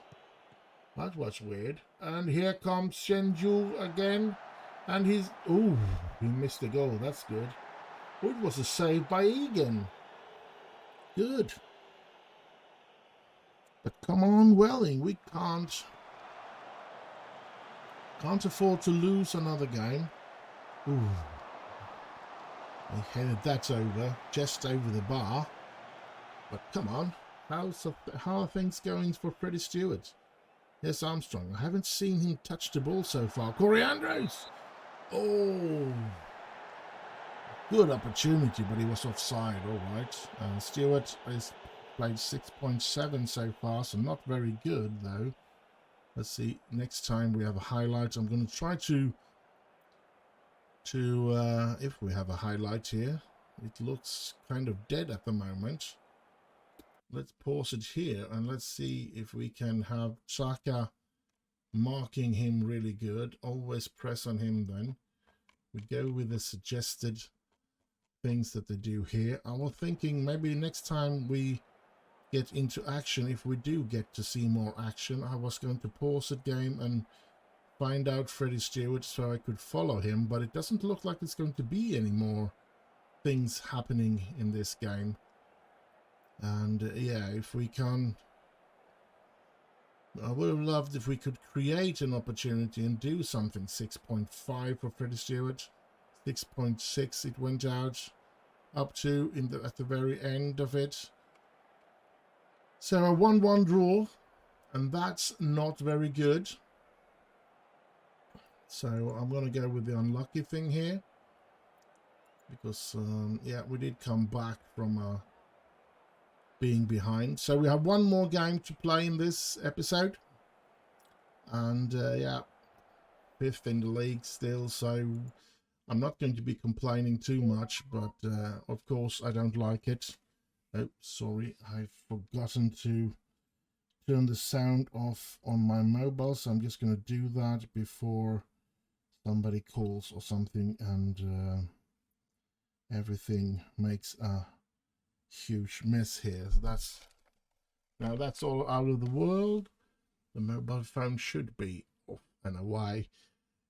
That was weird. And here comes Shenju again. And he's... Ooh, he missed the goal. That's good. Oh, it was a save by Egan. Good. But come on, Welling. We can't afford to lose another game. Ooh. They headed that over, just over the bar. But come on, how are things going for Freddie Stewart? Yes, Armstrong. I haven't seen him touch the ball so far. Corey Andrews! Oh, Good opportunity, but he was offside. All right. Stewart has played 6.7 so far, so not very good though. Let's see. Next time we have a highlight, I'm going to try to if we have a highlight here. It looks kind of dead at the moment. Let's pause it here and let's see if we can have Chaka marking him really good. Always press on him then. We go with the suggested things that they do here. I was thinking maybe next time we get into action, if we do get to see more action, I was going to pause the game and find out Freddie Stewart so I could follow him, but it doesn't look like it's going to be any more things happening in this game. And yeah, if we can, I would have loved if we could create an opportunity and do something. 6.5 for Freddie Stewart, 6.6 it went out up to at the very end of it. So a 1-1 draw, and that's not very good. So I'm going to go with the unlucky thing here, because yeah, we did come back from being behind. So we have one more game to play in this episode, and yeah, 5th in the league still, so I'm not going to be complaining too much, but of course I don't like it. Oh, sorry, I've forgotten to turn the sound off on my mobile, so I'm just going to do that before somebody calls or something, and everything makes a huge mess here. Now that's all out of the world. The mobile phone should be off and away.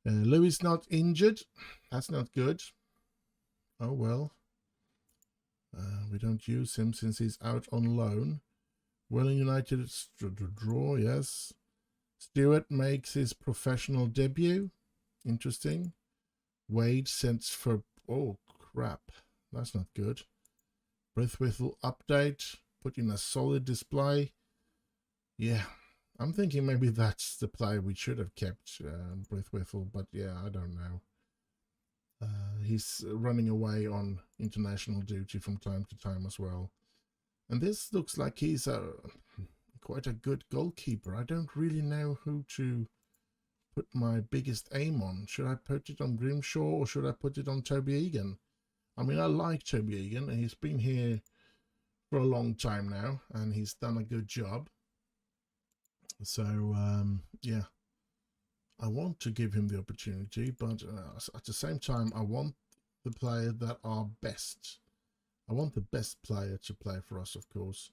Louis not injured. That's not good. Oh well. We don't use him since he's out on loan. Welling United draw, yes. Stewart makes his professional debut. Interesting. Wade sends for... Oh, crap. That's not good. Brithwhistle update. Put in a solid display. Yeah. I'm thinking maybe that's the player we should have kept, Brithwhistle, but yeah, I don't know. He's running away on international duty from time to time as well. And this looks like he's quite a good goalkeeper. I don't really know who to put my biggest aim on. Should I put it on Grimshaw or should I put it on Toby Egan? I mean, I like Toby Egan, and he's been here for a long time now, and he's done a good job. So, yeah, I want to give him the opportunity, but at the same time, I want the player that are best. I want the best player to play for us, of course.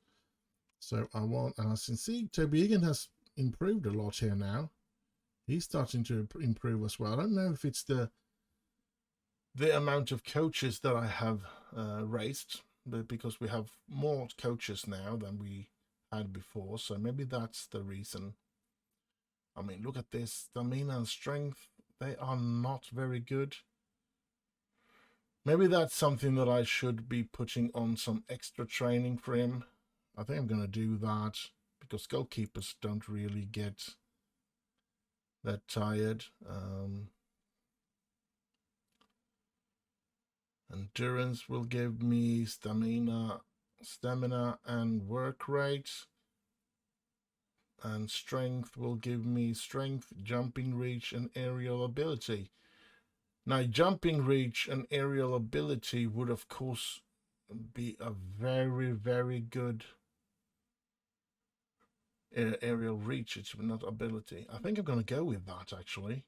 So I want, and I can see Toby Egan has improved a lot here now. He's starting to improve as well. I don't know if it's the amount of coaches that I have raised, but because we have more coaches now than we had before, so maybe that's the reason. I mean, look at this. Stamina and strength, they are not very good. Maybe that's something that I should be putting on some extra training for him. I think I'm going to do that, because goalkeepers don't really get that tired. Endurance will give me stamina and work rate. And strength will give me strength, jumping reach, and aerial ability. Now, jumping reach and aerial ability would, of course, be a very, very good aerial reach. It's not ability. I think I'm going to go with that, actually,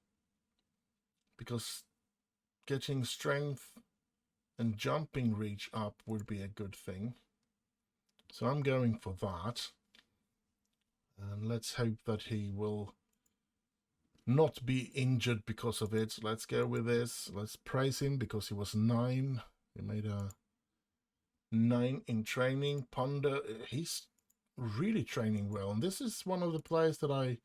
because getting strength and jumping reach up would be a good thing. So I'm going for that. And let's hope that he will not be injured because of it. Let's go with this. Let's praise him because he was 9. He made a 9 in training. Ponder, he's really training well. And this is one of the players that I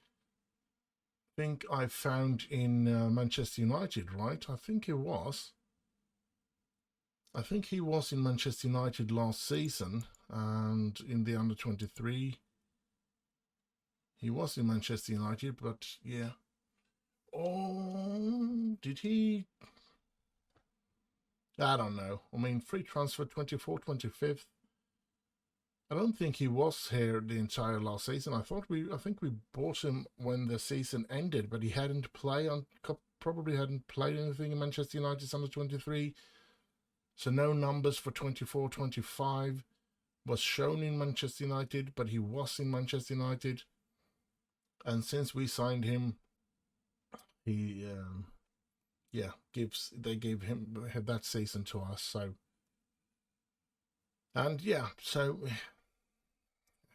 think I found in Manchester United, right? I think he was. I think he was in Manchester United last season, and in the under-23. He was in Manchester United, but yeah. Oh, did he? I don't know. I mean, free transfer 24th, 25th. I don't think he was here the entire last season. I think we bought him when the season ended, but he hadn't played on probably hadn't played anything in Manchester United's under 23. So no numbers for 24, 25 was shown in Manchester United, but he was in Manchester United. And since we signed him, he they gave him that season to us. So, and yeah, so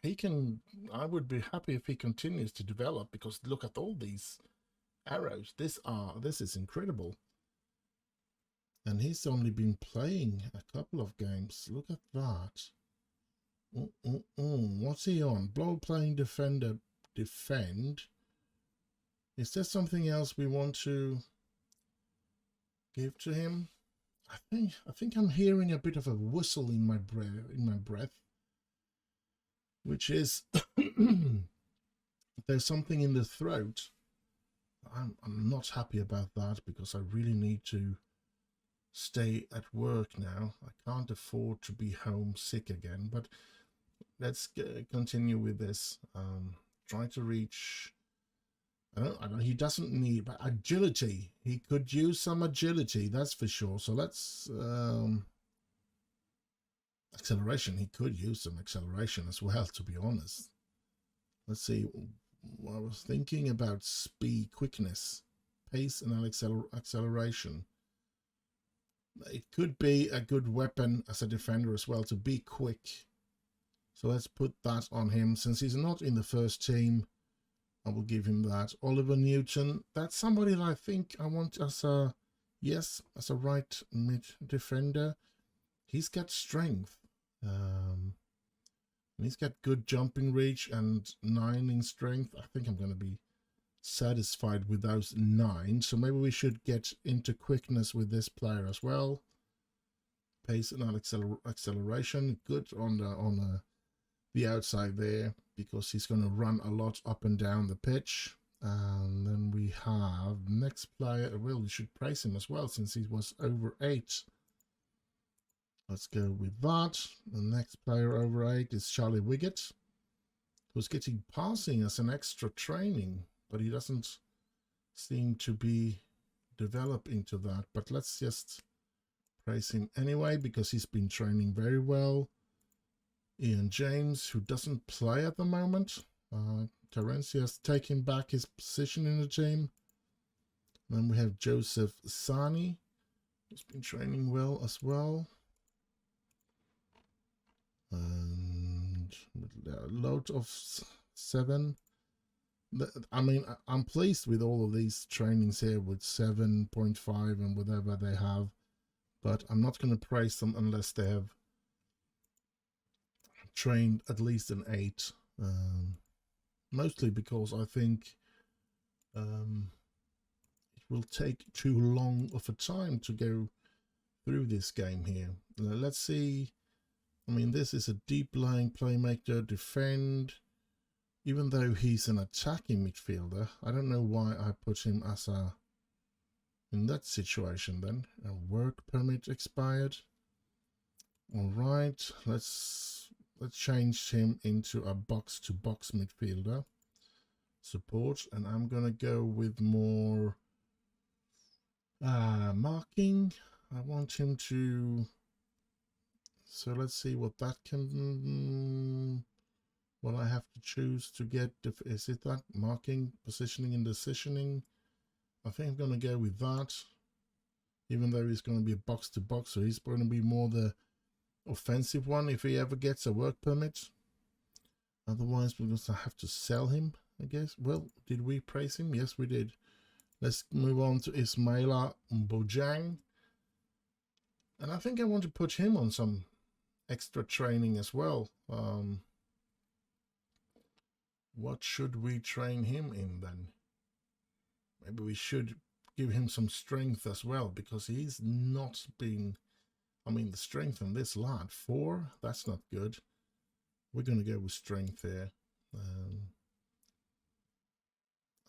he can. I would be happy if he continues to develop, because look at all these arrows. This is incredible. And he's only been playing a couple of games. Look at that. What's he on? Blow playing defender, defend. Is there something else we want to give to him? I think I'm hearing a bit of a whistle in my breath, which is there's something in the throat. I'm not happy about that, because I really need to stay at work now. I can't afford to be homesick again. But let's continue with this. Try to reach. I don't. He doesn't need, but agility. He could use some agility, that's for sure. So let's acceleration. He could use some acceleration as well, to be honest. Let's see. I was thinking about speed, quickness, pace, and acceleration. It could be a good weapon as a defender as well, to be quick. So let's put that on him. Since he's not in the first team, I will give him that. Oliver Newton, that's somebody that I think I want as a right mid defender. He's got strength. He's got good jumping reach and 9 in strength. I think I'm going to be satisfied with those 9. So maybe we should get into quickness with this player as well. Pace and acceleration, good on the outside there, because he's going to run a lot up and down the pitch. And then we have next player. Well, we should praise him as well, since he was over 8. Let's go with that. The next player over 8 is Charlie Wiggett, who's getting passing as an extra training, but he doesn't seem to be developed into that. But let's just praise him anyway, because he's been training very well. Ian James, who doesn't play at the moment. Terenzi has taken back his position in the team. Then we have Joseph Sani, who's been training well as well. And a load of 7. I mean, I'm pleased with all of these trainings here with 7.5 and whatever they have, but I'm not going to praise them unless they have trained at least an 8. Mostly because I think it will take too long of a time to go through this game here. Let's see. I mean, this is a deep lying playmaker, defend. Even though he's an attacking midfielder, I don't know why I put him as in that situation then. A work permit expired. All right, let's change him into a box-to-box midfielder. Support, and I'm gonna go with more marking. I want him to. So let's see what that can. What I have to choose to get. Is it that marking, positioning, and decisioning? I think I'm gonna go with that. Even though he's going to be a box-to-box, so he's going to be more the offensive one if he ever gets a work permit. Otherwise, we're going to have to sell him, I guess. Well, did we praise him? Yes, we did. Let's move on to Ismaila Mbojang. And I think I want to put him on some extra training as well. What should we train him in then? Maybe we should give him some strength as well, because he's not been. I mean, the strength on this lad, 4, that's not good. We're going to go with strength here.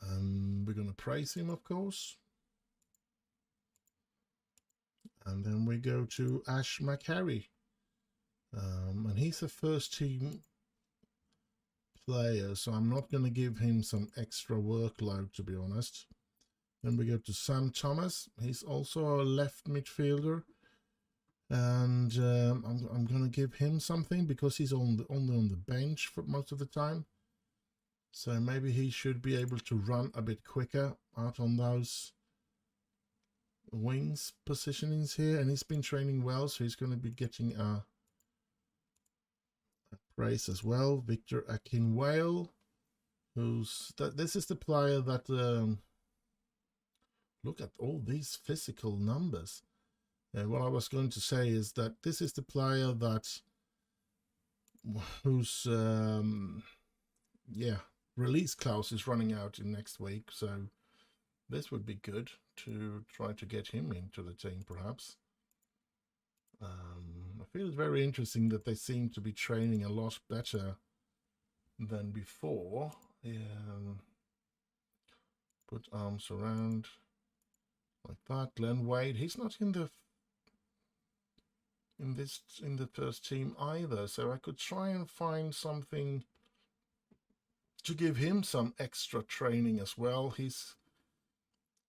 We're going to praise him, of course. And then we go to Ash McHarry. And he's a first team player, so I'm not going to give him some extra workload, to be honest. Then we go to Sam Thomas. He's also a left midfielder. And I'm going to give him something because he's only on the bench for most of the time. So maybe he should be able to run a bit quicker out on those wings positionings here. And he's been training well, so he's going to be getting a praise as well. Victor Akinwale, this is the player that look at all these physical numbers. What I was going to say is that this is the player that whose release clause is running out in next week, so this would be good to try to get him into the team, perhaps. I feel it's very interesting that they seem to be training a lot better than before. Put arms around like that. Glenn Wade, he's not in the first team either, so I could try and find something to give him some extra training as well. He's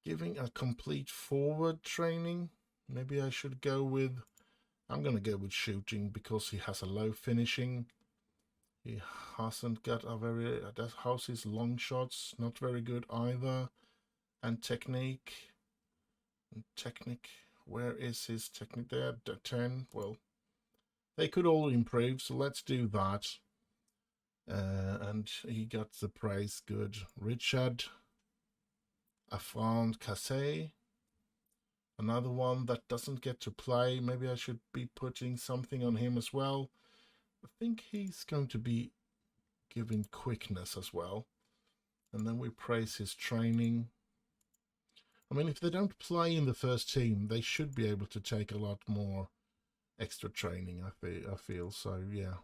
giving a complete forward training. Maybe I should go with, I'm going to go with shooting because he has a low finishing. He hasn't got a very, that how's his long shots, not very good either. And technique, where is his technique there? 10, well, they could all improve, so let's do that. And he got the praise, good. Richard Afrand Cassé, another one that doesn't get to play. Maybe I should be putting something on him as well. I think he's going to be given quickness as well. And then we praise his training. I mean, if they don't play in the first team, they should be able to take a lot more extra training, I feel. So, yeah.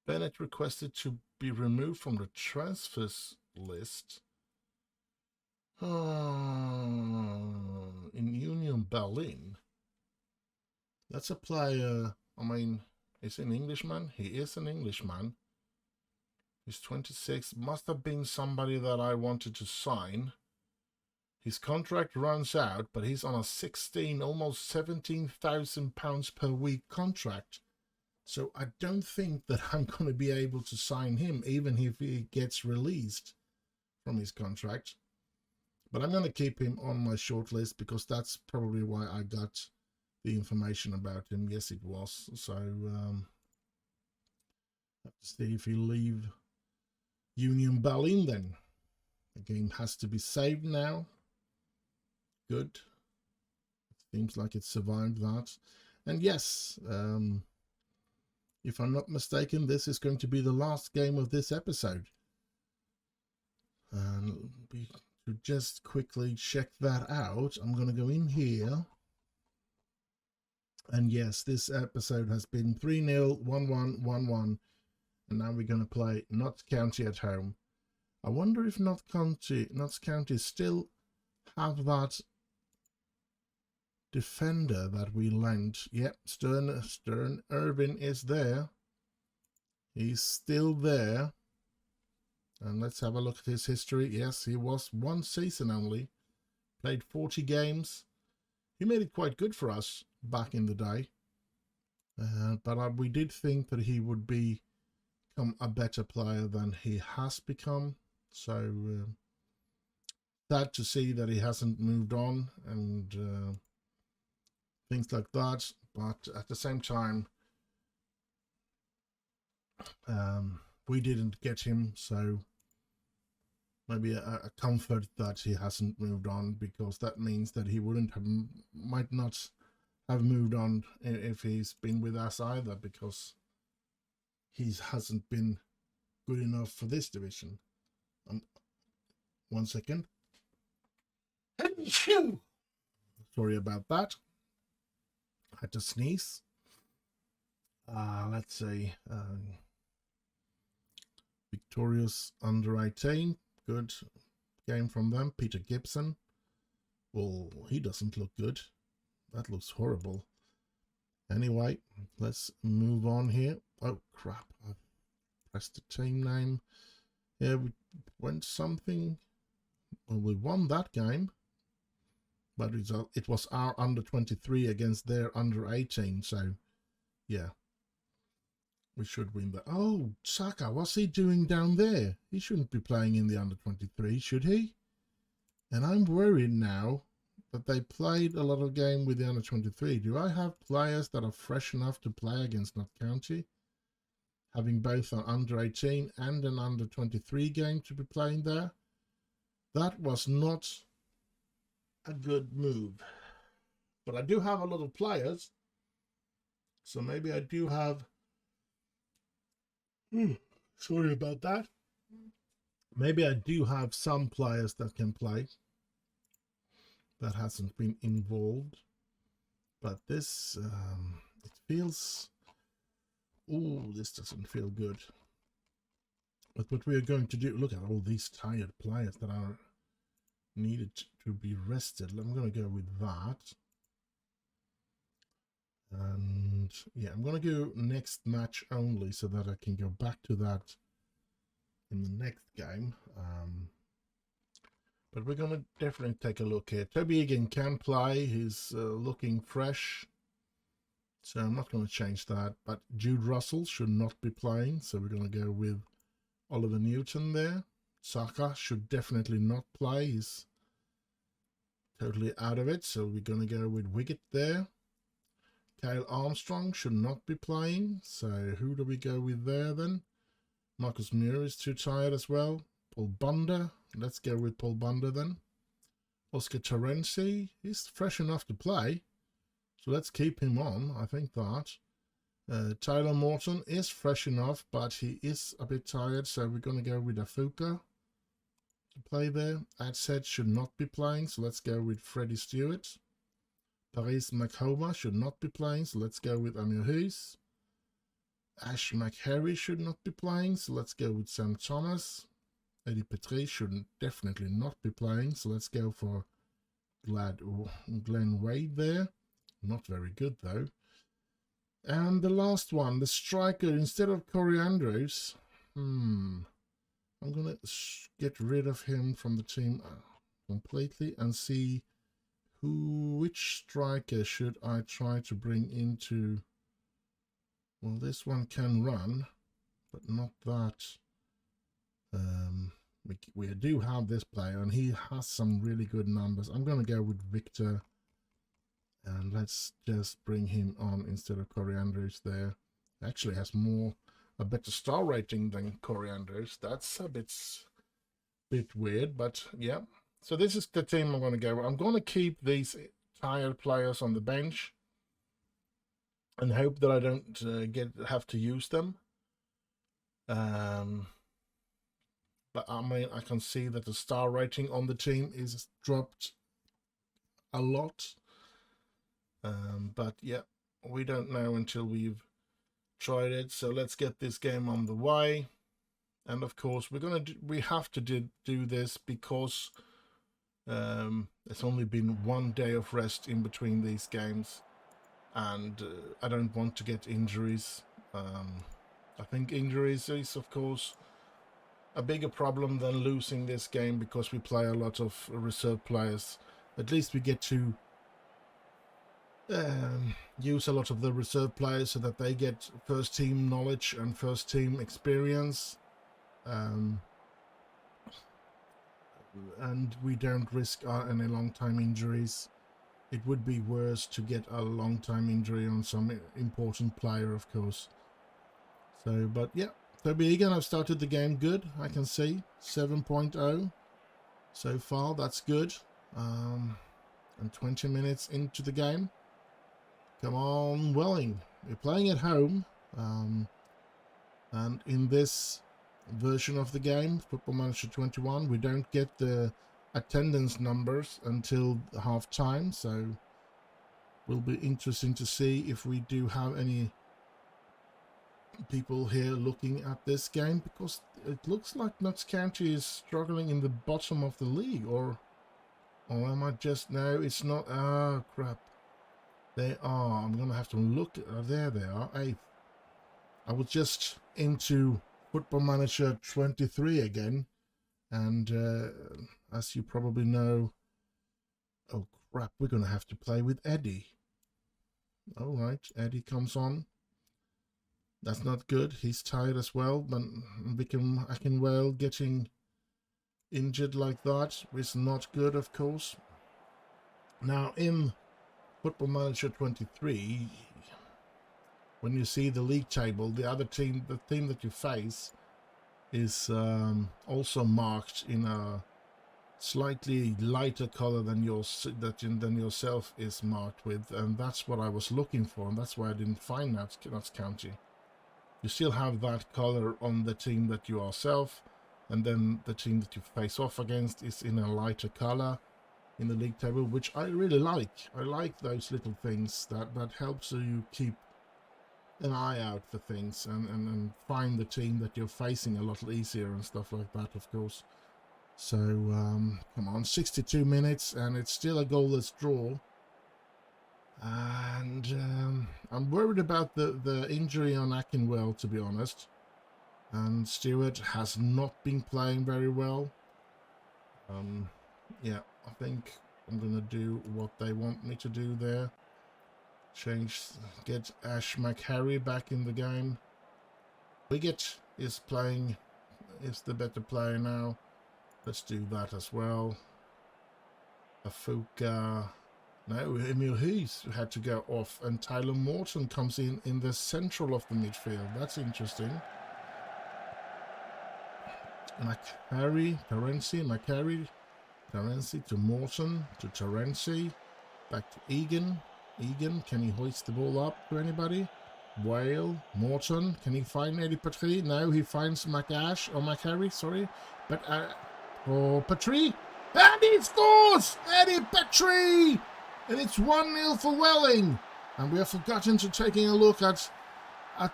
Bennett requested to be removed from the transfers list. In Union Berlin. That's a player, I mean, is an Englishman? He is an Englishman. He's 26. Must have been somebody that I wanted to sign. His contract runs out, but he's on a almost £17,000 per week contract. So I don't think that I'm going to be able to sign him, even if he gets released from his contract. But I'm going to keep him on my short list because that's probably why I got the information about him. Yes, it was. So have to see if he'll leave Union Berlin then. The game has to be saved now. Good. Seems like it survived that. And yes, if I'm not mistaken, this is going to be the last game of this episode. And to just quickly check that out, I'm going to go in here. And yes, this episode has been 3-0, 1-1, 1-1. And now we're going to play Notts County at home. I wonder if Notts County still have that defender that we lent. Yep, Stern Irvin is there. He's still there. And let's have a look at his history. Yes, he was one season only. Played 40 games. He made it quite good for us back in the day. But we did think that he would become a better player than he has become. So sad to see that he hasn't moved on and things like that. But at the same time, we didn't get him, so maybe a comfort that he hasn't moved on, because that means that he might not have moved on if he's been with us either, because he hasn't been good enough for this division. 1 second. Sorry about that. I had to sneeze. Let's see. Victorious under 18. Good game from them. Peter Gibson. Well, he doesn't look good. That looks horrible. Anyway, let's move on here. Oh, crap. I pressed the team name. Yeah, we went something. Well, we won that game. But it was our under 23 against their under 18. So, yeah. We should win that. Oh, Saka, what's he doing down there? He shouldn't be playing in the under 23, should he? And I'm worried now that they played a lot of game with the under 23. Do I have players that are fresh enough to play against Notts County? Having both an under 18 and an under 23 game to be playing there? That was not a good move. But I do have a lot of players. So maybe I do have... sorry about that. Maybe I do have some players that can play. That hasn't been involved. But this, it feels... Oh, this doesn't feel good. But what we are going to do... Look at all these tired players that are needed to be rested. I'm going to go with that. And yeah, I'm going to go next match only so that I can go back to that in the next game. But we're going to definitely take a look here. Toby Egan can play. He's looking fresh. So I'm not going to change that. But Jude Russell should not be playing. So we're going to go with Oliver Newton there. Saka should definitely not play. He's totally out of it. So we're going to go with Wiggett there. Kyle Armstrong should not be playing. So who do we go with there then? Marcus Muir is too tired as well. Paul Bunda. Let's go with Paul Bunda then. Oscar Terenzi. He's fresh enough to play. So let's keep him on. I think that. Tyler Morton is fresh enough, but he is a bit tired. So we're going to go with Afuka to play there. Adset should not be playing. So let's go with Freddie Stewart. Paris McHoma should not be playing, so let's go with Amir Hughes. Ash McHarry should not be playing, so let's go with Sam Thomas. Eddie Petrie should definitely not be playing, so let's go for Glenn Wade there. Not very good though. And the last one, the striker, instead of Corey Andrews, I'm going to get rid of him from the team completely and see which striker should I try to bring into. Well, this one can run, but not that. We do have this player, and he has some really good numbers. I'm going to go with Victor, and let's just bring him on instead of Corey Andrews there. Actually has a better star rating than Corey Andrews. That's a bit weird, but yeah. So this is the team I'm going to go. I'm going to keep these tired players on the bench and hope that I don't have to use them. But I mean, I can see that the star rating on the team is dropped a lot. But yeah, we don't know until we've tried it. So let's get this game on the way. And of course, we have to do this because it's only been one day of rest in between these games, and I don't want to get injuries. I think injuries is, of course, a bigger problem than losing this game because we play a lot of reserve players. At least we get to use a lot of the reserve players so that they get first team knowledge and first team experience. And we don't risk any long time injuries. It would be worse to get a long time injury on some important player, of course. So, but yeah, Toby Egan, I've started the game good. I can see 7.0 so far. That's good. And 20 minutes into the game. Come on, Welling. We're playing at home. And in this version of the game, Football Manager 21, we don't get the attendance numbers until half time, so will be interesting to see if we do have any people here looking at this game, because it looks like Notts County is struggling in the bottom of the league, or am I just... No, it's not. Ah, crap. They are. I'm going to have to look. There they are. I was just into Football Manager 23 again. And as you probably know... Oh, crap. We're going to have to play with Eddie. All right. Eddie comes on. That's not good. He's tired as well. But Akinwale getting injured like that is not good, of course. Now, in Football Manager 23, when you see the league table, the team that you face is also marked in a slightly lighter color than yourself is marked with, and that's what I was looking for, and that's why I didn't find Notts County. You still have that color on the team that you are self, and then the team that you face off against is in a lighter color in the league table, which I really like. I like those little things that helps you keep an eye out for things and find the team that you're facing a lot easier and stuff like that, of course. So, come on, 62 minutes, and it's still a goalless draw. And I'm worried about the injury on Akinwale, to be honest. And Stewart has not been playing very well. Yeah, I think I'm going to do what they want me to do there. Get Ash McHarry back in the game. Wiggett is the better player now. Let's do that as well. Afuka. No, Emil Hayes had to go off, and Tyler Morton comes in the central of the midfield. That's interesting. Terenzi to Morton, to Terenzi, back to Egan. Egan, can he hoist the ball up to anybody? Whale, Morton, can he find Eddie Petrie? No, he finds McHarry, sorry. But, Petrie, and he scores! Eddie Petrie! And it's 1-0 for Welling. And we have forgotten to taking a look at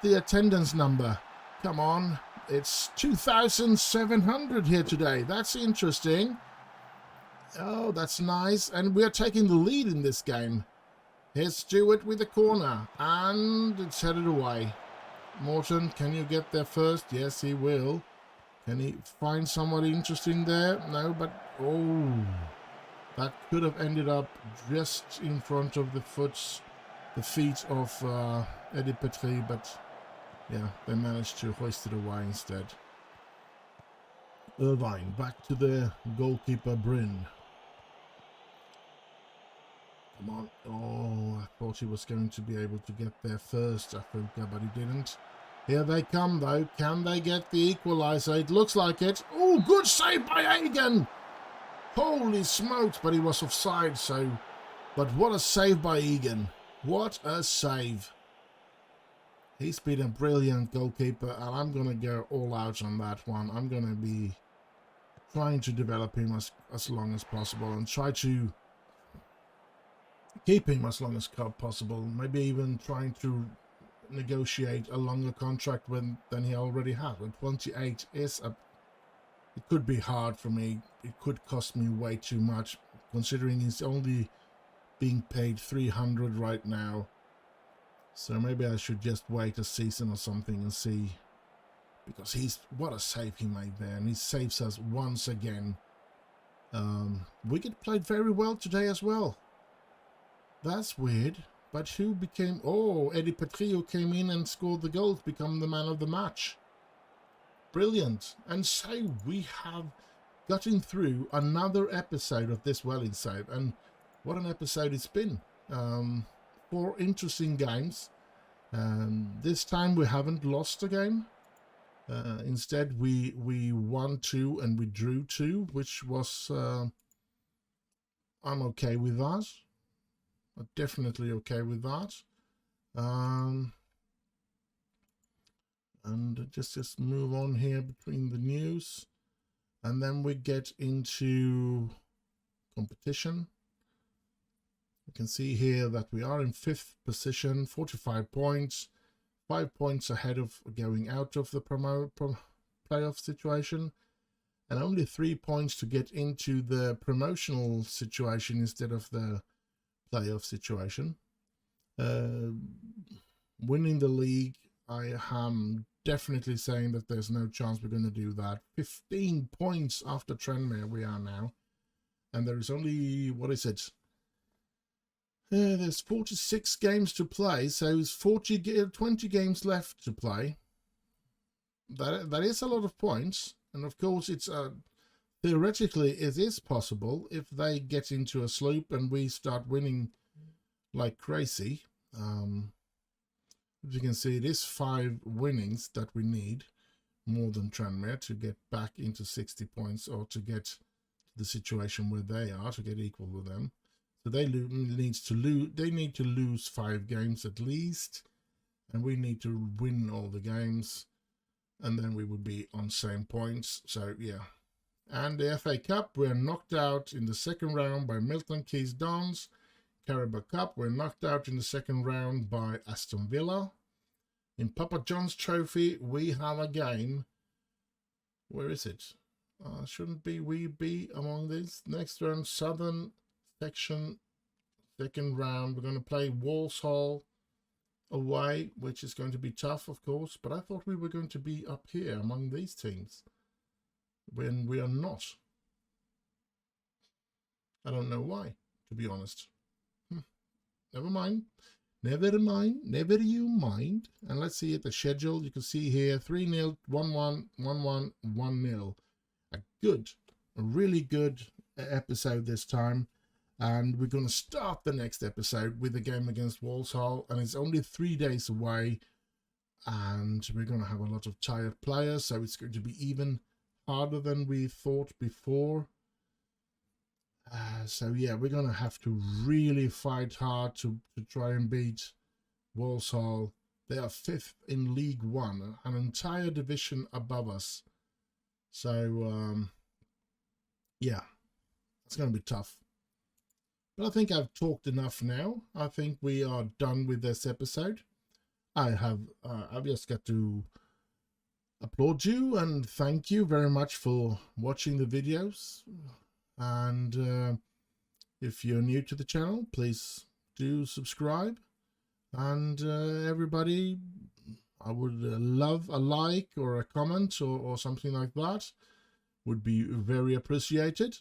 the attendance number. Come on, it's 2,700 here today. That's interesting. Oh, that's nice. And we're taking the lead in this game. Here's Stewart with the corner, and it's headed away. Morton, can you get there first? Yes, he will. Can he find somebody interesting there? No, but... Oh... That could have ended up just in front of the feet of Eddie Petrie, but yeah, they managed to hoist it away instead. Irvine back to the goalkeeper Bryn. Come on. Oh, I thought he was going to be able to get there first, I think, but he didn't. Here they come, though. Can they get the equaliser? It looks like it. Oh, good save by Egan! Holy smokes, but he was offside, so... But what a save by Egan. What a save. He's been a brilliant goalkeeper, and I'm going to go all out on that one. I'm going to be trying to develop him as long as possible and try to keep him as long as possible. Maybe even trying to negotiate a longer contract than he already has. And 28 is a... It could be hard for me. It could cost me way too much, considering he's only being paid 300 right now. So maybe I should just wait a season or something and see. Because what a save he made there, and he saves us once again. Wiggett played very well today as well. That's weird. But who became... Oh, Eddie Petrie, who came in and scored the goal to become the man of the match. Brilliant. And so we have gotten through another episode of this Welling save, and what an episode it's been. 4 interesting games. This time we haven't lost a game. Instead we won 2 and we drew 2, which was I'm okay with that. I'm definitely okay with that. And just move on here between the news, and then we get into competition. You can see here that we are in 5th position, 45 points, 5 points ahead of going out of the playoff situation, and only 3 points to get into the promotional situation instead of the playoff situation. Winning the league, I am definitely saying that there's no chance we're going to do that. 15 points after Tranmere we are now. And there is only, what is it? There's 46 games to play, so it's 20 games left to play. That is a lot of points. And of course, it's theoretically, it is possible if they get into a slope and we start winning like crazy. As you can see, it is 5 winnings that we need, more than Tranmere, to get back into 60 points or to get to the situation where they are, to get equal with them. So they need to lose 5 games at least, and we need to win all the games, and then we would be on same points. So yeah. And the FA Cup, we're knocked out in the second round by Milton Keynes Dons. Carabao Cup, we're knocked out in the second round by Aston Villa. In Papa John's Trophy, we have a game. Where is it? Shouldn't we be among these? Next round, Southern Section, second round. We're going to play Walsall away, which is going to be tough, of course. But I thought we were going to be up here among these teams, when we are not. I don't know why, to be honest. Never mind. Never mind. Never you mind. And let's see at the schedule. You can see here 3-0, 1-1, 1-1, 1-0. A really good episode this time. And we're going to start the next episode with a game against Walsall. And it's only 3 days away. And we're going to have a lot of tired players. So it's going to be even harder than we thought before. So yeah, we're going to have to really fight hard to try and beat Walsall. They are 5th in League One, an entire division above us. So yeah, it's going to be tough. But I think I've talked enough now. I think we are done with this episode. I've just got to applaud you and thank you very much for watching the videos. And if you're new to the channel, please do subscribe. And everybody, I would love a like or a comment or something like that. Would be very appreciated.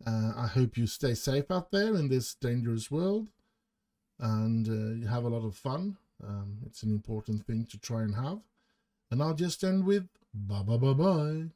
I hope you stay safe out there in this dangerous world, and you have a lot of fun. It's an important thing to try and have. And I'll just end with bye bye bye bye.